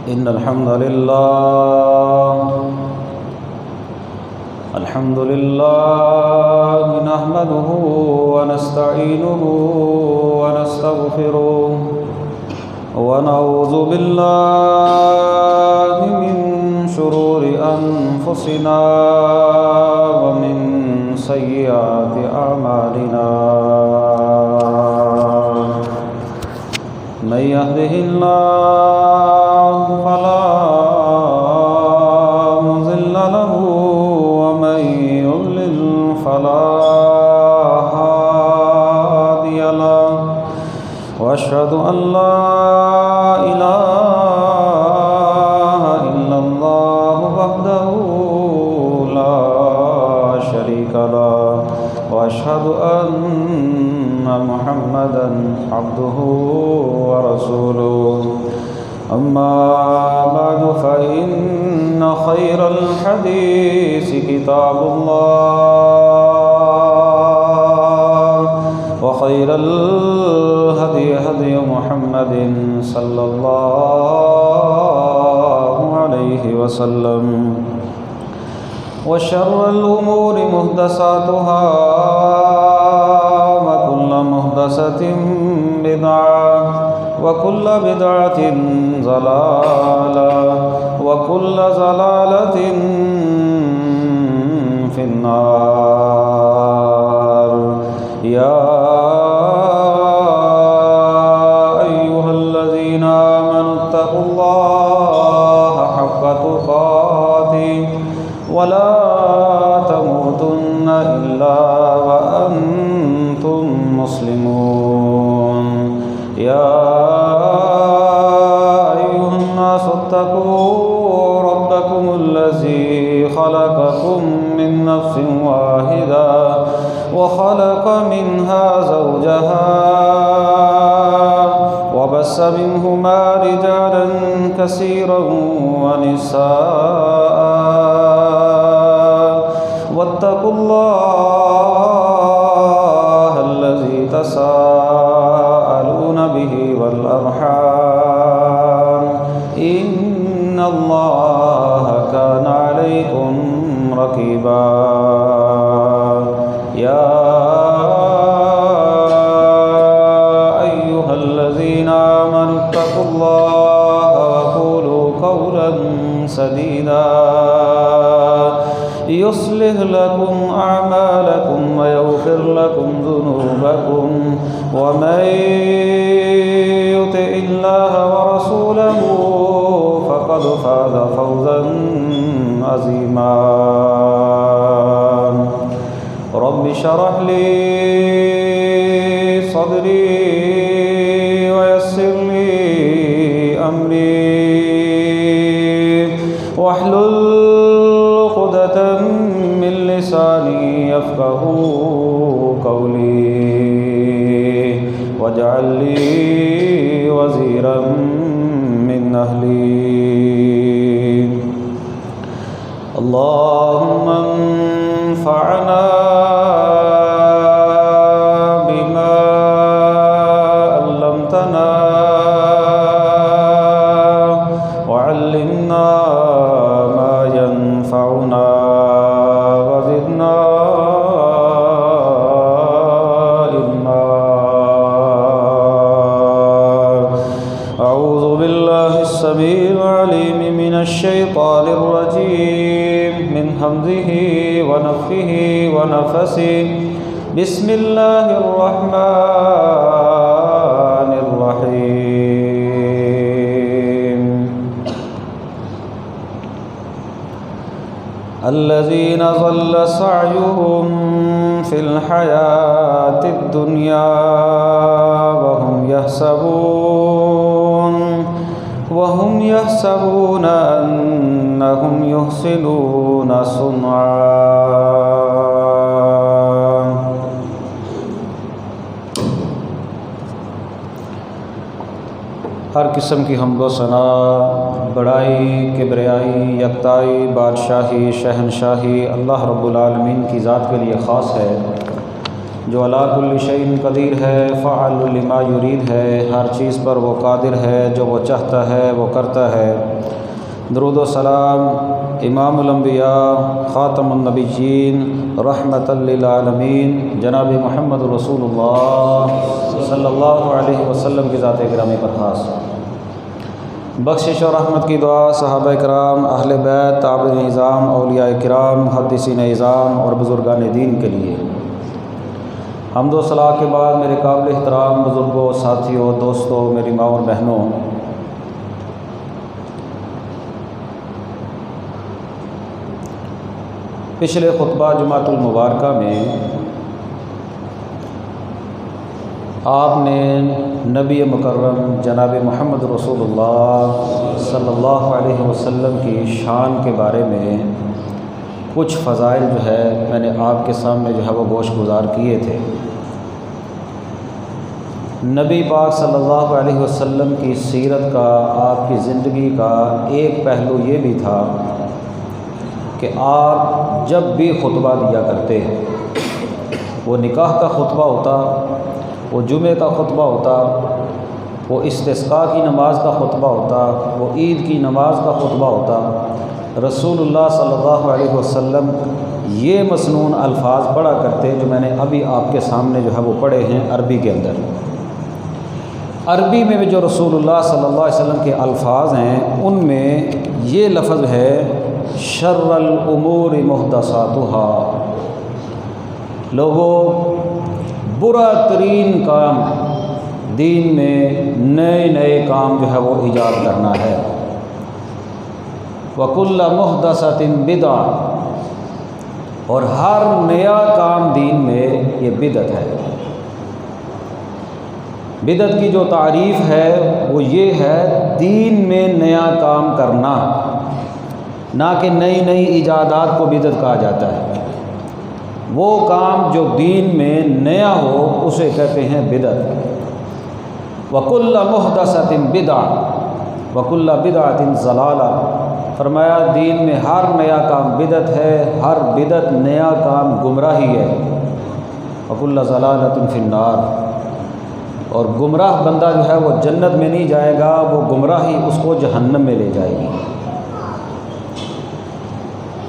إن الحمد لله نحمده ونستعينه ونستغفره ونعوذ بالله من شرور أنفسنا ومن سيئات أعمالنا من يهده الله فلا مضل له ومن يضلل فلا هادي له وأشهد أن لا إله إلا الله وحده لا شريك له وأشهد أن محمدًا عبده ورسوله أما بعد فإن خير الحديث كتاب الله وخير الهدي هدي محمد صلى الله عليه وسلم وشر الأمور محدثاتها وكل محدثة بدعة وكل بدعة ضلالة وكل ضلالة في النار يا أيها الذين آمنوا اتقوا الله حق تقاته ولا تموتن إلا وأنتم مسلمون يا أيها الناس اتقوا ربكم الذي خلقكم من نفس واحدة وخلق منها زوجها وبث منهما رجالا كثيرا ونساء واتقوا الله الذي تساءلون به والأرحام إن الله كان عليكم رقيبا يا أيها الذين آمنوا اتقوا الله وقولوا قولا سديدا يصلح لكم أعمالكم ويغفر لكم ذنوبكم ومن يطع الله ورسوله فقد فاز فوزا عظيما رب اشرح لي صدري ويسر لي أمري واحلل عقدة من لساني يفقهوا قولي واجعل لي وزيرا من أهلي اللهم انفعنا بما علمتنا وعلمنا ما ينفعنا وزدنا علما أعوذ بالله السميع العليم من الشيطان الرجيم من همزه ونفخه ونفسه بسم الله الرحمن الرحيم الذين ضل سعيهم في الحياة الدنيا وهم يحسبون أنهم يحسنون صنعا ہر قسم کی حمد و ثنا، بڑائی، کبریائی، یکتائی، بادشاہی، شہنشاہی اللہ رب العالمین کی ذات کے لیے خاص ہے۔ جو علی کل شیء قدیر ہے، فعال لما یرید ہے، ہر چیز پر وہ قادر ہے، جو وہ چاہتا ہے وہ کرتا ہے۔ درود و سلام امام الانبیاء خاتم النبیین رحمۃ للعالمین جناب محمد رسول اللہ صلی اللہ علیہ وسلم کی ذات گرامی پر خاص۔ بخشش اور رحمت کی دعا صحابہ کرام، اہل بیت، تابعین اعظام، اولیاء کرام، محدثین اعظام اور بزرگان دین کے لیے۔ حمد و ثنا کے بعد میرے قابل احترام بزرگوں، ساتھیوں، دوستوں، میری ماں اور بہنوں، پچھلے خطبہ جمعۃ المبارکہ میں آپ نے نبی مکرم جناب محمد رسول اللہ صلی اللہ علیہ وسلم کی شان کے بارے میں کچھ فضائل جو ہے میں نے آپ کے سامنے جو ہے وہ گوش گزار کیے تھے۔ نبی پاک صلی اللہ علیہ وسلم کی سیرت کا، آپ کی زندگی کا ایک پہلو یہ بھی تھا کہ آپ جب بھی خطبہ دیا کرتے، وہ نکاح کا خطبہ ہوتا، وہ جمعہ کا خطبہ ہوتا، وہ استسقاء کی نماز کا خطبہ ہوتا، وہ عید کی نماز کا خطبہ ہوتا، رسول اللہ صلی اللہ علیہ وسلم یہ مسنون الفاظ پڑھا کرتے جو میں نے ابھی آپ کے سامنے جو ہے وہ پڑھے ہیں عربی کے اندر۔ عربی میں جو رسول اللہ صلی اللہ علیہ وسلم کے الفاظ ہیں ان میں یہ لفظ ہے شر الامور محدثاتها، لوگوں برا ترین کام دین میں نئے نئے کام جو ہے وہ ایجاد کرنا ہے۔ وَكُلَّ مُحْدَثَةٍ بِدْعَةٍ، اور ہر نیا کام دین میں یہ بدعت ہے۔ بدعت کی جو تعریف ہے وہ یہ ہے دین میں نیا کام کرنا، نہ کہ نئی نئی ایجادات کو بدعت کہا جاتا ہے۔ وہ کام جو دین میں نیا ہو اسے کہتے ہیں بدعت۔ وَكُلَّ مُحْدَثَةٍ بِدْعَةٍ وَكُلَّ بِدْعَةٍ ضَلَالَةٍ، فرمایا دین میں ہر نیا کام بدعت ہے، ہر بدعت نیا کام گمراہی ہے۔ وَكُلَّ ضَلَالَةٍ فِي النَّارِ، اور گمراہ بندہ جو ہے وہ جنت میں نہیں جائے گا، وہ گمراہی اس کو جہنم میں لے جائے گی۔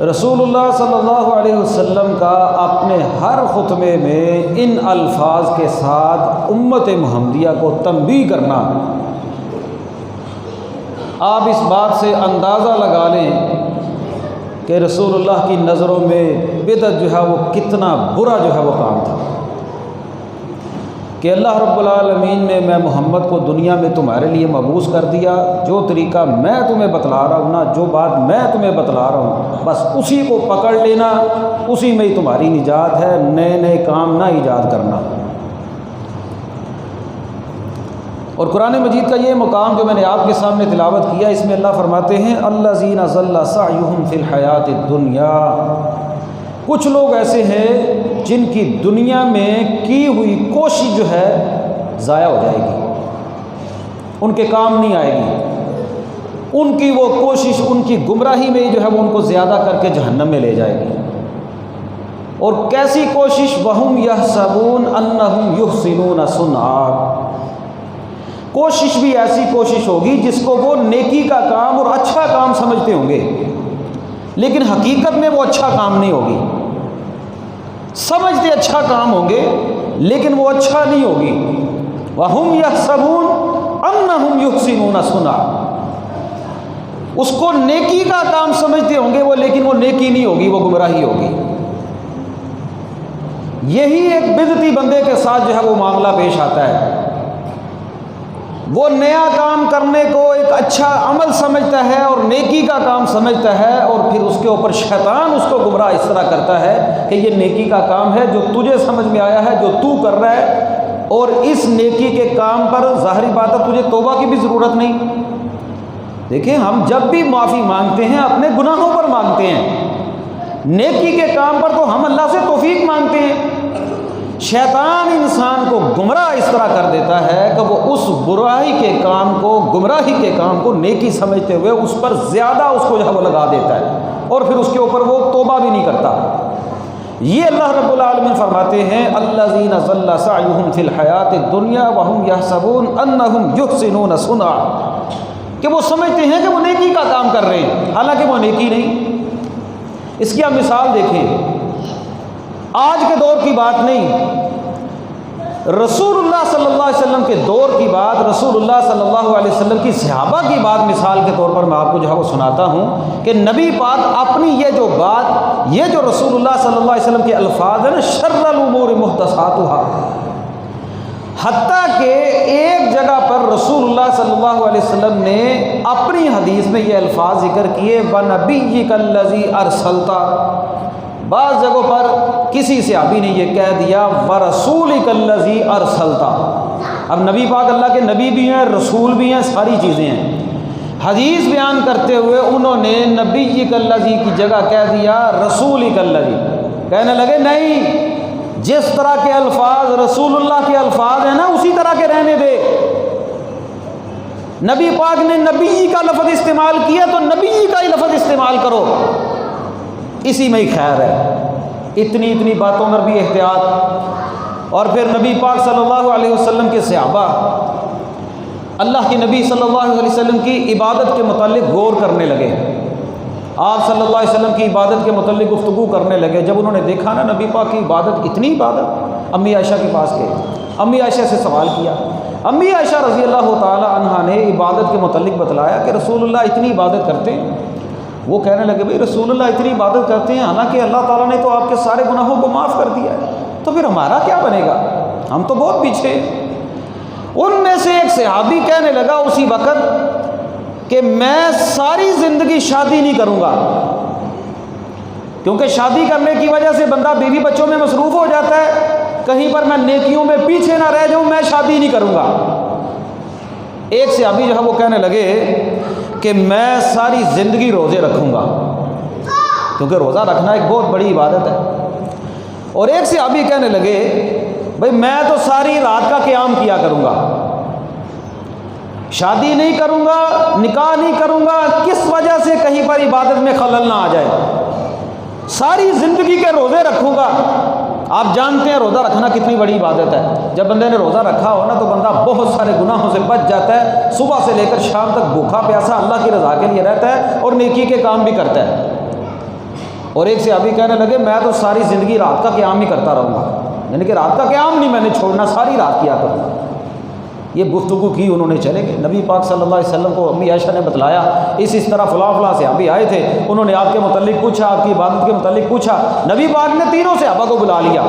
رسول اللہ صلی اللہ علیہ وسلم کا اپنے ہر خطبے میں ان الفاظ کے ساتھ امت محمدیہ کو تنبیہ کرنا، آپ اس بات سے اندازہ لگا لیں کہ رسول اللہ کی نظروں میں بدعت جو ہے وہ کتنا برا جو ہے وہ کام تھا، کہ اللہ رب العالمین نے میں محمد کو دنیا میں تمہارے لیے مبعوث کر دیا، جو طریقہ میں تمہیں بتلا رہا ہوں نا، جو بات میں تمہیں بتلا رہا ہوں بس اسی کو پکڑ لینا، اسی میں ہی تمہاری نجات ہے، نئے نئے کام نہ ایجاد کرنا۔ اور قرآن مجید کا یہ مقام جو میں نے آپ کے سامنے تلاوت کیا، اس میں اللہ فرماتے ہیں الذین ضل سعیہم فی الحیات الدنیا، کچھ لوگ ایسے ہیں جن کی دنیا میں کی ہوئی کوشش جو ہے ضائع ہو جائے گی، ان کے کام نہیں آئے گی، ان کی وہ کوشش ان کی گمراہی میں جو ہے وہ ان کو زیادہ کر کے جہنم میں لے جائے گی۔ اور کیسی کوشش؟ وَهُمْ يَحْسَبُونَ أَنَّهُمْ يُحْسِنُونَ صُنْعًا، کوشش بھی ایسی کوشش ہوگی جس کو وہ نیکی کا کام اور اچھا کام سمجھتے ہوں گے، لیکن حقیقت میں وہ اچھا کام نہیں ہوگی۔ سمجھتے اچھا کام ہوں گے لیکن وہ اچھا نہیں ہوگی۔ وَهُمْ يَحْسَبُونَ أَنَّهُمْ يُحْسِنُونَ صُنْعًا، اس کو نیکی کا کام سمجھتے ہوں گے وہ، لیکن وہ نیکی نہیں ہوگی، وہ گمراہی ہوگی۔ یہی ایک بدعتی بندے کے ساتھ جو ہے وہ معاملہ پیش آتا ہے، وہ نیا کام کرنے کو ایک اچھا عمل سمجھتا ہے اور نیکی کا کام سمجھتا ہے، اور پھر اس کے اوپر شیطان اس کو گمراہ اس طرح کرتا ہے کہ یہ نیکی کا کام ہے جو تجھے سمجھ میں آیا ہے، جو تو کر رہا ہے، اور اس نیکی کے کام پر ظاہری بات ہے تجھے توبہ کی بھی ضرورت نہیں۔ دیکھیں ہم جب بھی معافی مانگتے ہیں اپنے گناہوں پر مانگتے ہیں، نیکی کے کام پر تو ہم اللہ سے توفیق مانگتے ہیں۔ شیطان انسان کو گمراہ اس طرح کر دیتا ہے کہ وہ اس برائی کے کام کو، گمراہی کے کام کو نیکی سمجھتے ہوئے اس پر زیادہ اس کو جو ہے وہ لگا دیتا ہے، اور پھر اس کے اوپر وہ توبہ بھی نہیں کرتا۔ یہ اللہ رب العالمین فرماتے ہیں الذین ضل سعیہم فی الحیات الدنیا وہم یحسبون انہم یحسنون صنعا، کہ وہ سمجھتے ہیں کہ وہ نیکی کا کام کر رہے ہیں، حالانکہ وہ نیکی نہیں۔ اس کی آپ مثال دیکھیں، آج کے دور کی بات نہیں، رسول اللہ صلی اللہ علیہ وسلم کے دور کی بات، رسول اللہ صلی اللہ علیہ وسلم کی صحابہ کی بات مثال کے طور پر میں آپ کو جو ہے وہ سناتا ہوں کہ نبی پاک اپنی یہ جو بات، یہ جو رسول اللہ صلی اللہ علیہ وسلم کے الفاظ ہیں نا، شر الامور محدثاتها، حتیٰ کہ ایک جگہ پر رسول اللہ صلی اللہ علیہ وسلم نے اپنی حدیث میں یہ الفاظ ذکر کیے وَنَبِيِّكَ الَّذِي أَرْسَلْتَ، بعض جگہوں پر کسی صحابی نے یہ کہہ دیا وَرَسُولِكَ الَّذِي أَرْسَلْتَ، اب نبی پاک اللہ کے نبی بھی ہیں، رسول بھی ہیں، ساری چیزیں ہیں۔ حدیث بیان کرتے ہوئے انہوں نے نبیِّكَ الَّذِي کی جگہ کہہ دیا رسولِكَ الَّذِي، کہنے لگے نہیں، جس طرح کے الفاظ رسول اللہ کے الفاظ ہیں نا اسی طرح کے رہنے دے، نبی پاک نے نبی کا لفظ استعمال کیا تو نبی کا ہی لفظ استعمال کرو، اسی میں ہی خیر ہے۔ اتنی باتوں پر بھی احتیاط۔ اور پھر نبی پاک صلی اللہ علیہ وسلم کے صحابہ اللہ کے نبی صلی اللہ علیہ وسلم کی عبادت کے متعلق غور کرنے لگے، آپ صلی اللہ علیہ وسلم کی عبادت کے متعلق گفتگو کرنے لگے۔ جب انہوں نے دیکھا نا نبی پاک کی عبادت، اتنی عبادت، امی عائشہ کے پاس گئے، امی عائشہ سے سوال کیا، امی عائشہ رضی اللہ تعالی عنہا نے عبادت کے متعلق بتلایا کہ رسول اللہ اتنی عبادت کرتے ہیں۔ وہ کہنے لگے بھئی رسول اللہ اتنی عبادت کرتے ہیں، حالانکہ اللہ تعالیٰ نے تو آپ کے سارے گناہوں کو معاف کر دیا ہے، تو پھر ہمارا کیا بنے گا، ہم تو بہت پیچھے ہیں۔ ان میں سے ایک صحابی کہنے لگا اسی وقت کہ میں ساری زندگی شادی نہیں کروں گا، کیونکہ شادی کرنے کی وجہ سے بندہ بیوی بچوں میں مصروف ہو جاتا ہے، کہیں پر میں نیکیوں میں پیچھے نہ رہ جاؤں، میں شادی نہیں کروں گا۔ ایک صحابی جو ہے وہ کہنے لگے کہ میں ساری زندگی روزے رکھوں گا، کیونکہ روزہ رکھنا ایک بہت بڑی عبادت ہے۔ اور ایک صحابی کہنے لگے بھئی میں تو ساری رات کا قیام کیا کروں گا، شادی نہیں کروں گا، نکاح نہیں کروں گا، کس وجہ سے کہیں پر عبادت میں خلل نہ آ جائے، ساری زندگی کے روزے رکھوں گا۔ آپ جانتے ہیں روزہ رکھنا کتنی بڑی عبادت ہے، جب بندے نے روزہ رکھا ہو نا تو بندہ بہت سارے گناہوں سے بچ جاتا ہے، صبح سے لے کر شام تک بھوکا پیاسا اللہ کی رضا کے لیے رہتا ہے اور نیکی کے کام بھی کرتا ہے۔ اور ایک صحابی کہنے لگے میں تو ساری زندگی رات کا قیام ہی کرتا رہوں گا، یعنی کہ رات کا قیام نہیں میں نے چھوڑنا، ساری رات کیا کروں گا۔ یہ گفتگو کی، انہوں نے چلے گئے، نبی پاک صلی اللہ علیہ وسلم کو امی عائشہ نے بتلایا اس طرح فلاں صحابی آئے تھے، انہوں نے آپ کے متعلق پوچھا، آپ کی عبادت کے متعلق پوچھا۔ نبی پاک نے تینوں صحابہ کو بلا لیا،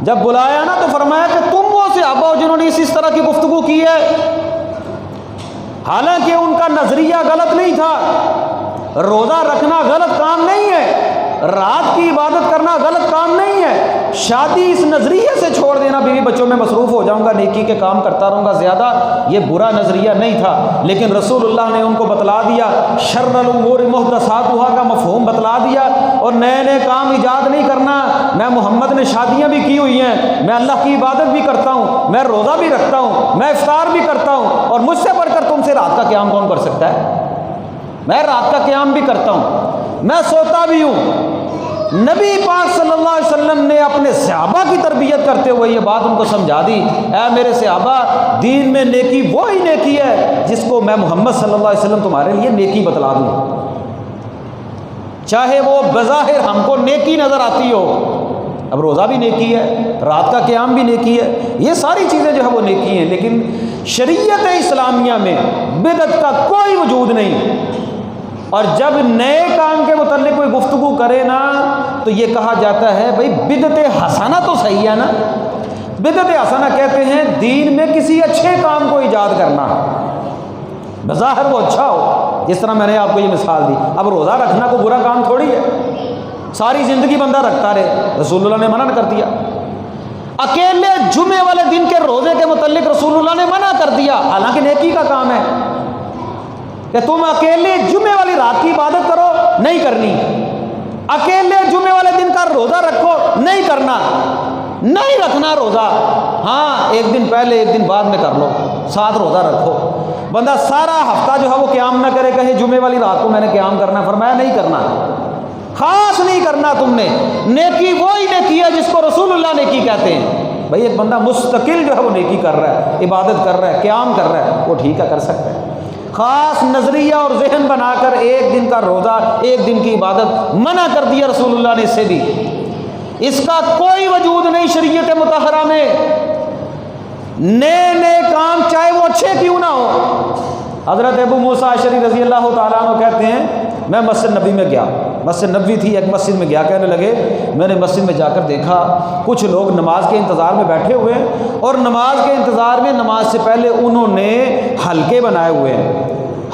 جب بلایا نا تو فرمایا کہ تم وہ صحابہ ہو جنہوں نے اس طرح کی گفتگو کی ہے، حالانکہ ان کا نظریہ غلط نہیں تھا، روزہ رکھنا غلط کام نہیں ہے، رات کی عبادت کرنا غلط کام نہیں ہے، شادی اس نظریے سے چھوڑ دینا بیوی بچوں میں مصروف ہو جاؤں گا، نیکی کے کام کرتا رہوں گا زیادہ، یہ برا نظریہ نہیں تھا۔ لیکن رسول اللہ نے ان کو بتلا دیا، شر الامور محدثاتها کا مفہوم بتلا دیا، اور نئے نئے کام ایجاد نہیں کرنا۔ میں محمد نے شادیاں بھی کی ہوئی ہیں، میں اللہ کی عبادت بھی کرتا ہوں، میں روزہ بھی رکھتا ہوں، میں افطار بھی کرتا ہوں، اور مجھ سے بڑھ کر تم سے رات کا قیام کون کر سکتا ہے؟ میں رات کا قیام بھی کرتا ہوں، میں سوتا بھی ہوں۔ نبی پاک صلی اللہ علیہ وسلم نے اپنے صحابہ کی تربیت کرتے ہوئے یہ بات ان کو سمجھا دی، اے میرے صحابہ، دین میں نیکی وہی نیکی ہے جس کو میں محمد صلی اللہ علیہ وسلم تمہارے لیے نیکی بتلا دوں، چاہے وہ بظاہر ہم کو نیکی نظر آتی ہو۔ اب روزہ بھی نیکی ہے، رات کا قیام بھی نیکی ہے، یہ ساری چیزیں جو ہے وہ نیکی ہیں، لیکن شریعت اسلامیہ میں بدعت کا کوئی وجود نہیں۔ اور جب نئے کام کے متعلق کوئی گفتگو کرے نا تو یہ کہا جاتا ہے بھئی بدعت حسنہ تو صحیح ہے نا۔ بدعت حسنہ کہتے ہیں دین میں کسی اچھے کام کو ایجاد کرنا، بظاہر وہ اچھا ہو، جس طرح میں نے آپ کو یہ مثال دی۔ اب روزہ رکھنا کوئی برا کام تھوڑی ہے، ساری زندگی بندہ رکھتا رہے، رسول اللہ نے منع کر دیا۔ اکیلے جمعے والے دن کے روزے کے متعلق رسول اللہ نے منع کر دیا، حالانکہ نیکی کا کام ہے کہ تم اکیلے جمعے والی رات کی عبادت کرو، نہیں کرنی، اکیلے جمعے والے دن کا روزہ رکھو، نہیں کرنا، نہیں رکھنا روزہ، ہاں ایک دن پہلے ایک دن بعد میں کر لو، ساتھ روزہ رکھو۔ بندہ سارا ہفتہ جو ہے وہ قیام نہ کرے، کہے جمعے والی رات کو میں نے قیام کرنا، فرمایا نہیں کرنا، خاص نہیں کرنا تم نے، نیکی وہی نیکی ہے جس کو رسول اللہ نیکی کہتے ہیں۔ بھئی ایک بندہ مستقل جو ہے وہ نیکی کر رہا ہے، عبادت کر رہا ہے، قیام کر رہا ہے، وہ ٹھیک ہے، کر سکتا ہے۔ خاص نظریہ اور ذہن بنا کر ایک دن کا روزہ، ایک دن کی عبادت منع کر دیا رسول اللہ نے، اس سے بھی اس کا کوئی وجود نہیں شریعت مطہرہ میں۔ نئے کام چاہے وہ اچھے کیوں نہ ہو۔ حضرت ابو موسیٰ اشعری رضی اللہ تعالیٰ عنہ کہتے ہیں میں مسجد نبی میں گیا، مسجد نبوی تھی، ایک مسجد میں گیا، کہنے لگے میں نے مسجد میں جا کر دیکھا کچھ لوگ نماز کے انتظار میں بیٹھے ہوئے ہیں، اور نماز کے انتظار میں نماز سے پہلے انہوں نے حلقے بنائے ہوئے ہیں،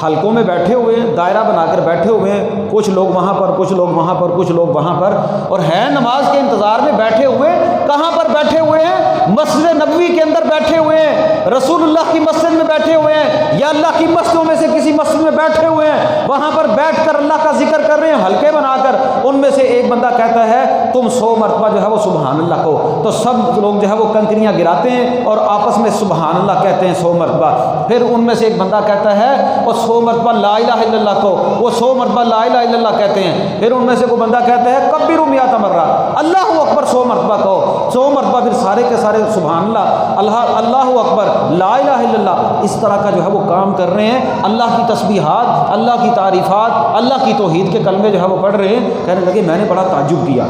حلقوں میں بیٹھے ہوئے ہیں، دائرہ بنا کر بیٹھے ہوئے ہیں، کچھ لوگ وہاں پر، کچھ لوگ وہاں پر، کچھ لوگ وہاں پر، اور ہیں نماز کے انتظار میں بیٹھے ہوئے۔ کہاں پر بیٹھے ہوئے ہیں؟ مسجد نبوی کے اندر بیٹھے ہوئے ہیں، رسول اللہ کی مسجد میں بیٹھے ہوئے ہیں، یا اللہ کی مسجدوں میں سے کسی مسجد میں بیٹھے ہوئے ہیں، وہاں پر بیٹھ کر اللہ کا ذکر کر رہے ہیں حلقے بنا کر۔ ان میں سے ایک بندہ کہتا ہے تم 100 مرتبہ جو ہے وہ سبحان اللہ کہو، تو سب لوگ جو ہے وہ کنکریاں گراتے ہیں اور آپس میں سبحان اللہ کہتے ہیں 100 مرتبہ۔ پھر ان میں سے ایک بندہ کہتا ہے اور 100 مرتبہ لا الہ الا اللہ کہو، وہ 100 مرتبہ لا الہ الا اللہ کہتے ہیں۔ پھر ان میں سے کوئی بندہ کہتا ہے کبیروا 100 مرہ، اللہ اکبر 100 مرتبہ کہو، 100 مرتبہ پھر سارے کے سارے سبحان اللہ، اللہ اکبر، لا الہ الا اللہ، اس طرح کا جو ہے وہ کام کر رہے ہیں، اللہ کی تسبیحات، اللہ کی تعریفات، اللہ کی توحید کے کلمے جو ہے وہ پڑھ رہے ہیں۔ کہنے لگے میں نے بڑا تعجب کیا،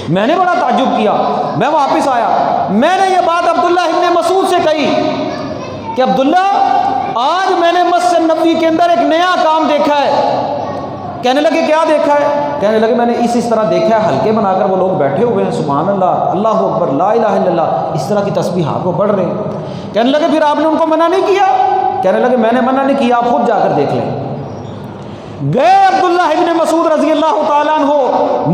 میں نے بڑا تعجب کیا، میں واپس آیا، میں نے یہ بات عبداللہ ابن مسعود سے کہی کہ عبداللہ آج میں نے مسجد نبوی کے اندر ایک نیا کام دیکھا ہے۔ کہنے لگے کیا دیکھا ہے؟ کہنے لگے میں نے اس طرح دیکھا ہے، حلقے بنا کر وہ لوگ بیٹھے ہوئے ہیں، سبحان اللہ، اللہ اکبر، لا الہ الا اللہ، اس طرح کی تسبیحات وہ پڑھ رہے ہیں۔ کہنے لگے پھر آپ نے ان کو منع نہیں کیا؟ کہنے لگے میں نے منع نہیں کیا، آپ خود جا کر دیکھ لیں۔ گئے عبداللہ ابن مسعود رضی اللہ تعالیٰ عنہ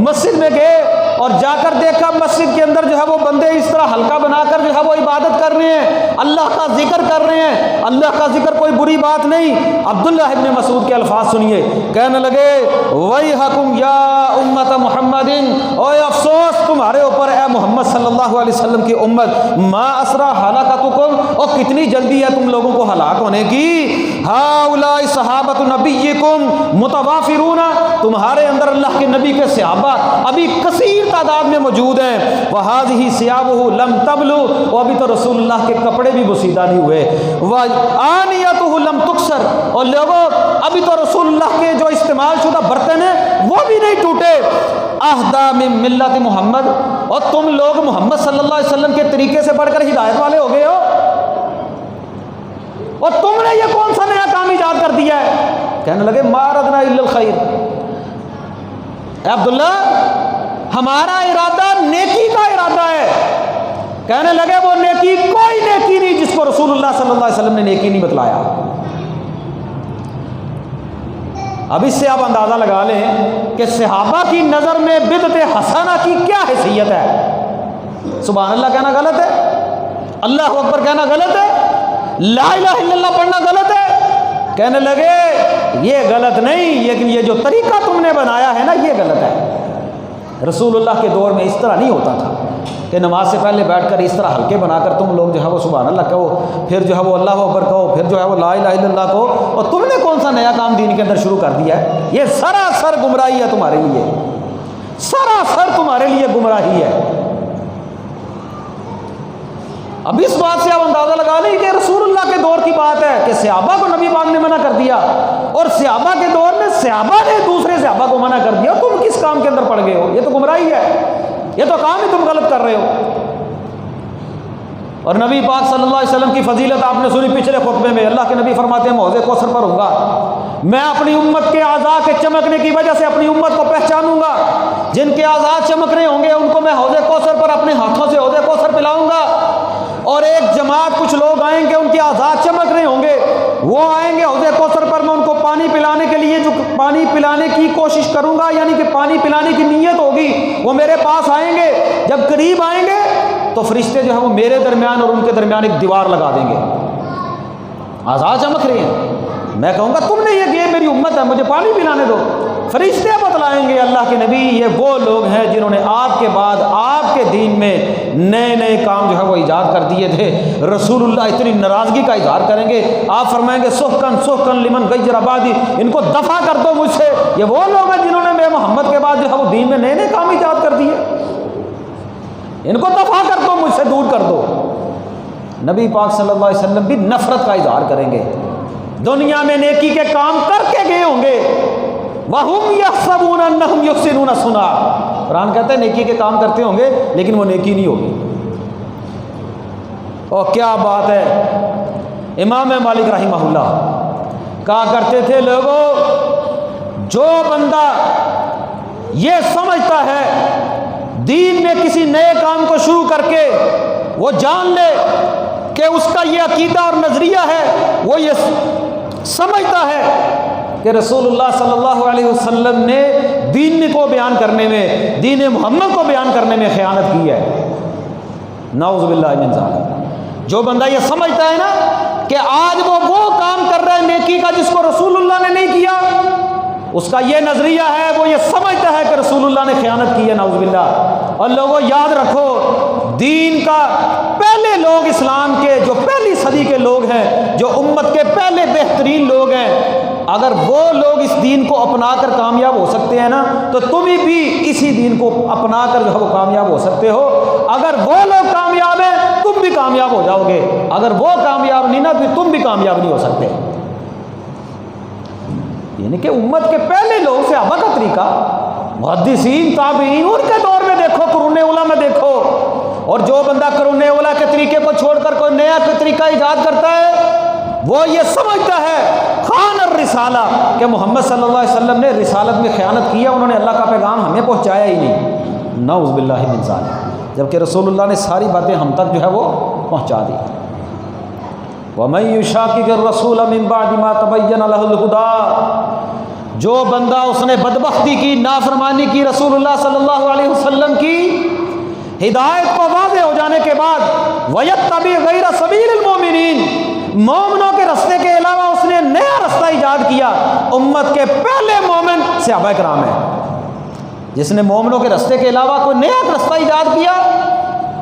مسجد میں گئے اور جا کر دیکھا مسجد کے اندر جو ہے وہ بندے اس طرح حلقہ بنا کر جو ہے وہ عبادت کر رہے ہیں، اللہ کا ذکر کر رہے ہیں۔ اللہ کا ذکر کوئی بری بات نہیں۔ عبداللہ ابن مسعود کے الفاظ سنیے، کہنے لگے ویحکم یا امت محمد، اوے افسوس تمہارے اوپر اے محمد صلی اللہ علیہ وسلم کی امت، ما اسرا ہلاکتکم، اور کتنی جلدی ہے تم لوگوں کو ہلاک ہونے کی۔ ہؤلاء صحابۃ نبیکم متوافرون، تمہارے اندر اللہ کے نبی کے صحابہ ابھی کثیر تعداد میں موجود ہیں۔ وہذہ ثیابہ لم تبلو، اور ابھی تو رسول اللہ کے کپڑے بھی بسیدہ نہیں ہوئے۔ وآنیتہ لم تکسر، اور لوگوں ابھی تو رسول اللہ کے جو استعمال شدہ برتن ہیں وہ بھی نہیں ٹوٹے۔ اہدی من ملت محمد، اور تم لوگ محمد صلی اللہ علیہ وسلم کے طریقے سے بڑھ کر ہدایت والے ہو گئے ہو، اور تم نے یہ کون سا نیا کام ایجاد کر دیا ہے؟ کہنے لگے ما اردنا الا الخیر، اے عبداللہ ہمارا ارادہ نیکی کا ارادہ ہے۔ کہنے لگے وہ نیکی کوئی نیکی نہیں جس کو رسول اللہ صلی اللہ علیہ وسلم نے نیکی نہیں بتلایا۔ اب اس سے آپ اندازہ لگا لیں کہ صحابہ کی نظر میں بدعت حسنہ کی کیا حیثیت ہے۔ سبحان اللہ کہنا غلط ہے، اللہ اکبر کہنا غلط ہے، لا الہ الا اللہ پڑھنا غلط ہے۔ کہنے لگے یہ غلط نہیں، لیکن یہ جو طریقہ تم نے بنایا ہے نا یہ غلط ہے۔ رسول اللہ کے دور میں اس طرح نہیں ہوتا تھا کہ نماز سے پہلے بیٹھ کر اس طرح حلقے بنا کر تم لوگ جو ہے وہ سبحان اللہ کہو، پھر جو ہے وہ اللہ اکبر کہو، پھر جو ہے وہ لا الہ الا اللہ کہو، اور تم نے کون سا نیا کام دین کے اندر شروع کر دیا ہے؟ یہ سراسر گمراہی ہے تمہارے لیے، سراسر تمہارے لیے گمراہی ہے۔ اب اس بات سے آپ اندازہ لگا لیں کہ رسول اللہ کے دور کی بات ہے کہ صحابہ کو نبی پاک نے منع کر دیا، اور صحابہ کے دور میں صحابہ نے دوسرے صحابہ کو منع کر دیا، تم کس کام کے اندر پڑ گئے ہو؟ یہ تو گمراہی ہے، یہ تو کام ہی تم غلط کر رہے ہو۔ اور نبی پاک صلی اللہ علیہ وسلم کی فضیلت آپ نے سنی پچھلے خطبے میں، اللہ کے نبی فرماتے ہیں حوض کوثر پر ہوں گا، میں اپنی امت کے اعضاء کے چمکنے کی وجہ سے اپنی امت کو پہچانوں گا، جن کے اعضاء چمک رہے ہوں گے ان کو میں حوض کوثر پر اپنے ہاتھوں سے حوض کوثر پلاؤں گا، اور ایک جماعت کچھ لوگ آئیں گے ان کے اعضاء چمک رہے ہوں گے، وہ آئیں گے حوض کوثر پر، میں ان کو پانی پلانے کے لیے جو پانی پلانے کی کوشش کروں گا، یعنی کہ پانی پلانے کی نیت ہوگی، وہ میرے پاس آئیں گے، جب قریب آئیں گے تو فرشتے جو ہے وہ میرے درمیان اور ان کے درمیان ایک دیوار لگا دیں گے، اعضاء چمک رہے ہیں، میں کہوں گا تم نے یہ میری امت ہے، مجھے پانی پلانے دو، فرشتے بتلائیں گے اللہ کے نبی یہ وہ لوگ ہیں جنہوں نے آپ کے بعد آپ کے دین میں نئے نئے کام جو ہے وہ ایجاد کر دیے تھے۔ رسول اللہ اتنی ناراضگی کا اظہار کریں گے، آپ فرمائیں گے سحقن سحقن لمن غیر آبادی، ان کو دفع کر دو مجھ سے، یہ وہ لوگ ہیں جنہوں نے میرے محمد کے بعد جو ہے وہ دین میں نئے نئے کام ایجاد کر دیے، ان کو دفع کر دو، مجھ سے دور کر دو۔ نبی پاک صلی اللہ علیہ وسلم بھی نفرت کا اظہار کریں گے، دنیا میں نیکی کے کام کر کے گئے ہوں گے، وَهُمْ يَحْسَبُونَ أَنَّهُمْ يُحْسِنُونَ صُنْعًا، قرآن کہتا ہے نیکی کے کام کرتے ہوں گے لیکن وہ نیکی نہیں ہوگی۔ اور کیا بات ہے، امام مالک رحمہ اللہ کہا کرتے تھے لوگوں، جو بندہ یہ سمجھتا ہے دین میں کسی نئے کام کو شروع کر کے وہ جان لے کہ اس کا یہ عقیدہ اور نظریہ ہے، وہ یہ سمجھتا ہے کہ رسول اللہ صلی اللہ علیہ وسلم نے دین کو بیان کرنے میں، دین محمد کو بیان کرنے میں خیانت کی ہے، نعوذ باللہ من ذالک۔ جو بندہ یہ سمجھتا ہے نا کہ آج وہ کام کر رہا ہے نیکی کا جس کو رسول اللہ نے نہیں کیا، اس کا یہ نظریہ ہے، وہ یہ سمجھتا ہے کہ رسول اللہ نے خیانت کی ہے، نعوذ باللہ۔ اور لوگوں یاد رکھو، دین کا پہلے لوگ، اسلام کے جو پہلی صدی کے لوگ ہیں، جو امت کے پہلے بہترین لوگ ہیں، اگر وہ لوگ اس دین کو اپنا کر کامیاب ہو سکتے ہیں نا تو تم بھی اسی دین کو اپنا کر جو ہے وہ کامیاب ہو سکتے ہو۔ اگر وہ لوگ کامیاب ہیں تم بھی کامیاب ہو جاؤ گے، اگر وہ کامیاب نہیں نا تو تم بھی کامیاب نہیں ہو سکتے۔ یعنی کہ امت کے پہلے لوگ، صحابہ کا طریقہ، محدثین، تابعین، ان کے دور میں دیکھو، قرون اولیٰ میں دیکھو، اور جو بندہ قرون اولیٰ کے طریقے کو چھوڑ کر کوئی نیا طریقہ ایجاد کرتا ہے وہ یہ سمجھتا ہے خان الرسالہ کہ محمد صلی اللہ علیہ وسلم نے رسالت میں خیانت کی ہے، انہوں نے اللہ کا پیغام ہمیں پہنچایا ہی نہیں، نعوذ باللہ من ذالک، جبکہ رسول اللہ نے ساری باتیں ہم تک جو ہے وہ پہنچا دی۔ وَمَن يُشَاقِقِ الرَّسُولَ مِن بَعْدِ مَا تَبَيَّنَ لَهُ الْهُدَىٰ، جو بندہ اس نے بدبختی کی، نافرمانی کی رسول اللہ صلی اللہ علیہ وسلم کی ہدایت کو واضح ہو جانے کے بعد، وَيَتَّبِعْ غَيْرَ سَبِيلِ الْمُؤْمِنِينَ، مومنوں کے رستے کے علاوہ اس نے نیا رستہ ایجاد کیا۔ امت کے پہلے مومن صحابہ کرام ہیں، جس نے مومنوں کے رستے کے علاوہ کوئی نیا رستہ ایجاد کیا،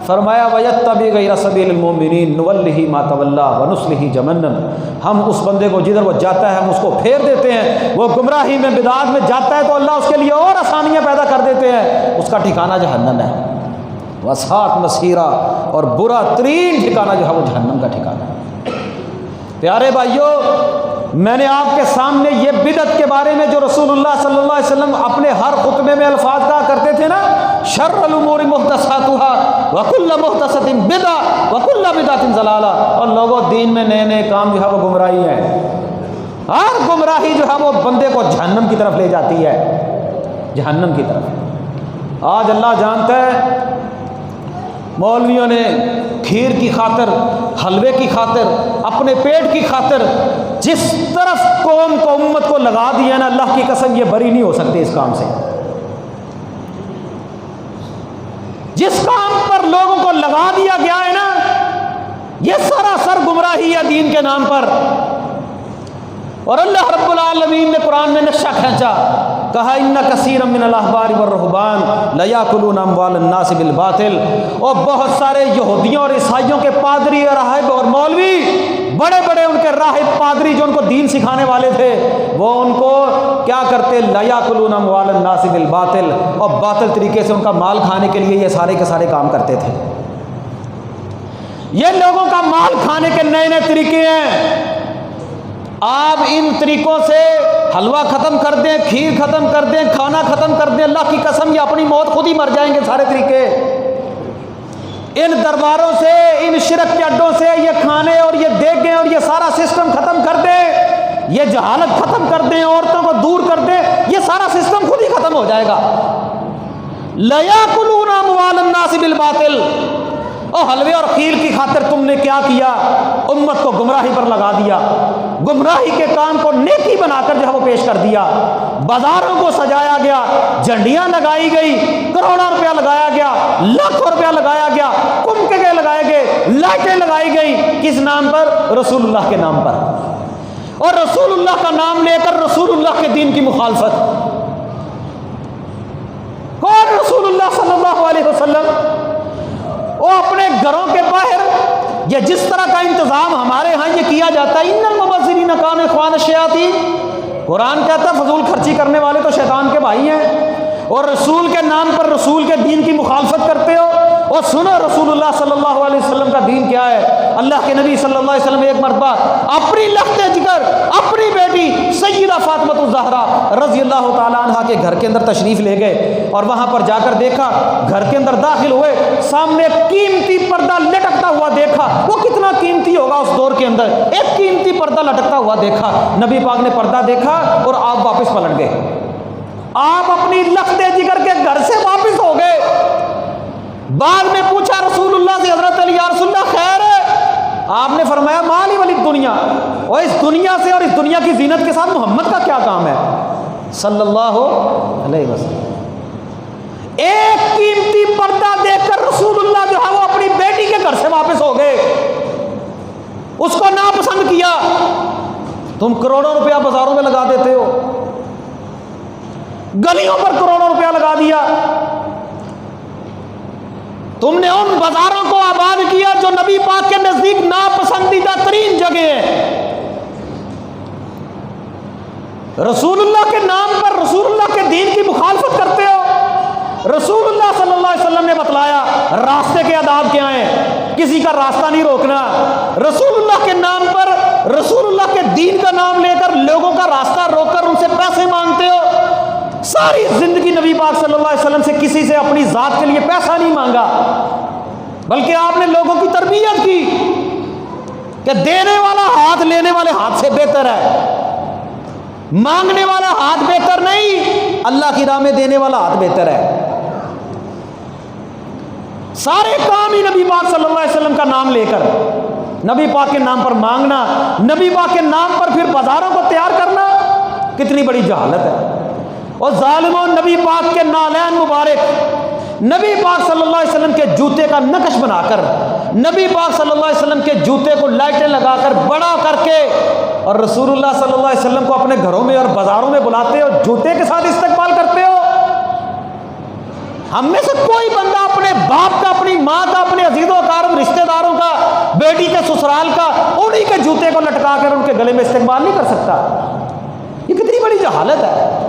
فرمایا وَيَتَّبِعْ غَيْرَ سَبِيلِ الْمُؤْمِنِينَ نُوَلِّهِ مَا تَوَلَّىٰ وَنُصْلِهِ جَهَنَّمَ، ہم اس بندے کو جدھر وہ جاتا ہے ہم اس کو پھیر دیتے ہیں، وہ گمراہی میں بدعات میں جاتا ہے تو اللہ اس کے لیے اور آسانیاں پیدا کر دیتے ہیں، اس کا ٹھکانہ جہنم ہے، وَسَاءَتْ مَصِيرًا، اور برا ترین ٹھکانہ جو ہے وہ جہنم کا ٹھکانہ ہے۔ پیارے بھائیوں، میں نے آپ کے سامنے یہ بدعت کے بارے میں جو رسول اللہ صلی اللہ علیہ وسلم اپنے ہر خطبے میں الفاظ کہا کرتے تھے نا، شر الامور محدثاتها وکل محدثۃ بدعہ وکل بدعۃ ضلالہ، اور لوگوں دین میں نئے نئے کام جو ہے وہ گمراہی ہے، ہر گمراہی جو ہے وہ بندے کو جہنم کی طرف لے جاتی ہے، جہنم کی طرف۔ آج اللہ جانتا ہے مولویوں نے کھیر کی خاطر، حلوے کی خاطر، اپنے پیٹ کی خاطر جس طرف قوم کو، امت کو لگا دیا نا، اللہ کی قسم یہ بری نہیں ہو سکتے اس کام سے۔ جس کام پر لوگوں کو لگا دیا گیا ہے نا، یہ سراسر گمراہی ہے دین کے نام پر۔ اور اللہ رب العالمین نے قرآن میں نقشہ کھینچا، کہا ان کثیرا من الاحبار والرہبان لیاکلون اموال الناس بالباطل، اور بہت سارے یہودیوں اور عیسائیوں کے پادری اور راہب اور مولوی، بڑے بڑے ان کے راہب پادری جو ان کو دین سکھانے والے تھے، وہ ان کو کیا کرتے، لیاکلون اموال الناس بالباطل، اور باطل طریقے سے ان کا مال کھانے کے لیے یہ سارے کے سارے کام کرتے تھے۔ یہ لوگوں کا مال کھانے کے نئے نئے طریقے ہیں۔ آپ ان طریقوں سے حلوہ ختم کر دیں، کھیر ختم کر دیں، کھانا ختم کر دیں، اللہ کی قسم یہ اپنی موت خود ہی مر جائیں گے سارے طریقے۔ ان درباروں سے، ان شرک کے اڈوں سے یہ کھانے اور یہ دیگیں اور یہ سارا سسٹم ختم کر دیں، یہ جہالت ختم کر دیں، عورتوں کو دور کر دیں، یہ سارا سسٹم خود ہی ختم ہو جائے گا۔ لیاکلون اموال الناس بالباطل، اور حلوے اور کھیر کی خاطر تم نے کیا کیا، امت کو گمراہی پر لگا دیا، گمراہی کے کام کو نیکی بنا کر جو ہے وہ پیش کر دیا، بازاروں کو سجایا گیا، جھنڈیاں لگائی گئی، کروڑوں روپیہ لگایا گیا، لاکھوں روپیہ لگایا گیا، کمکے لگائے گئے، لائٹیں لگائی گئی، کس نام پر؟ رسول اللہ کے نام پر، اور رسول اللہ کا نام لے کر رسول اللہ کے دین کی مخالفت۔ اللہ صلی اللہ علیہ وسلم وہ اپنے گھروں کے باہر یہ جس طرح کا انتظام ہمارے ہاں یہ کیا جاتا ہے، ان المبذرین کانوا اخوان الشیاطین، قرآن کہتا ہے فضول خرچی کرنے والے تو شیطان کے بھائی ہیں، اور رسول کے نام پر رسول کے دین کی مخالفت کرتے ہو۔ اور سنو رسول اللہ صلی اللہ علیہ وسلم کا دین کیا ہے۔ اللہ کے نبی صلی اللہ علیہ وسلم ایک مرتبہ اپنی لخت جگر اپنی بیٹی سیدہ فاطمہ الزہرا رضی اللہ تعالیٰ عنہ کے گھر کے اندر تشریف لے گئے، اور وہاں پر جا کر دیکھا، گھر کے اندر داخل ہوئے، سامنے قیمتی پردہ لٹکتا ہوا دیکھا۔ وہ کتنا قیمتی ہوگا اس دور کے اندر، ایک قیمتی پردہ لٹکتا ہوا دیکھا۔ نبی پاک نے پردہ دیکھا اور آپ واپس پلٹ گئے۔ آپ اپنی لخت جگر کے گھر سے واپس ہو گئے۔ بعد میں پوچھا رسول اللہ سے، حضرت علی یا رسول اللہ خیر ہے؟ آپ نے فرمایا مالی ولی دنیا، اور اس دنیا سے اور اس دنیا کی زینت کے ساتھ محمد کا کیا کام ہے صلی اللہ علیہ وسلم۔ ایک قیمتی پردہ دیکھ کر رسول اللہ جو ہے وہ اپنی بیٹی کے گھر سے واپس ہو گئے، اس کو ناپسند کیا۔ تم کروڑوں روپیہ بازاروں میں لگا دیتے ہو، گلیوں پر کروڑوں روپیہ لگا دیا، تم نے ان بازاروں کو آباد کیا جو نبی پاک کے نزدیک ناپسندیدہ ترین جگہ ہے۔ رسول اللہ کے نام پر رسول اللہ کے دین کی مخالفت کرتے ہو۔ رسول اللہ صلی اللہ علیہ وسلم نے بتلایا راستے کے آداب کیا ہیں، کسی کا راستہ نہیں روکنا۔ رسول اللہ کے نام پر رسول اللہ کے دین کا نام لے کر لوگوں کا راستہ روک کر ان سے پیسے مانگتے ہو۔ ساری زندگی نبی پاک صلی اللہ علیہ وسلم سے کسی سے اپنی ذات کے لیے پیسہ نہیں مانگا، بلکہ آپ نے لوگوں کی تربیت کی کہ دینے والا ہاتھ لینے والے ہاتھ سے بہتر ہے، مانگنے والا ہاتھ بہتر نہیں، اللہ کی راہ میں دینے والا ہاتھ بہتر ہے۔ سارے کام ہی نبی پاک صلی اللہ علیہ وسلم کا نام لے کر، نبی پاک کے نام پر مانگنا، نبی پاک کے نام پر پھر بازاروں کو تیار کرنا، کتنی بڑی جہالت ہے۔ اور ظالموں، نبی پاک کے نالین مبارک، نبی پاک صلی اللہ علیہ وسلم کے جوتے کا نقش بنا کر، نبی پاک صلی اللہ علیہ وسلم کے جوتے کو لائٹیں لگا کر بڑا کر کے، اور رسول اللہ صلی اللہ علیہ وسلم کو اپنے گھروں میں اور بازاروں میں بلاتے ہو، جوتے کے ساتھ استقبال کرتے ہو۔ ہم میں سے کوئی بندہ اپنے باپ کا، اپنی ماں کا، اپنے عزیز و اقارب رشتہ داروں کا، بیٹی کے سسرال کا انہی کے جوتے کو لٹکا کر ان کے گلے میں استقبال نہیں کر سکتا۔ یہ کتنی بڑی جہالت ہے۔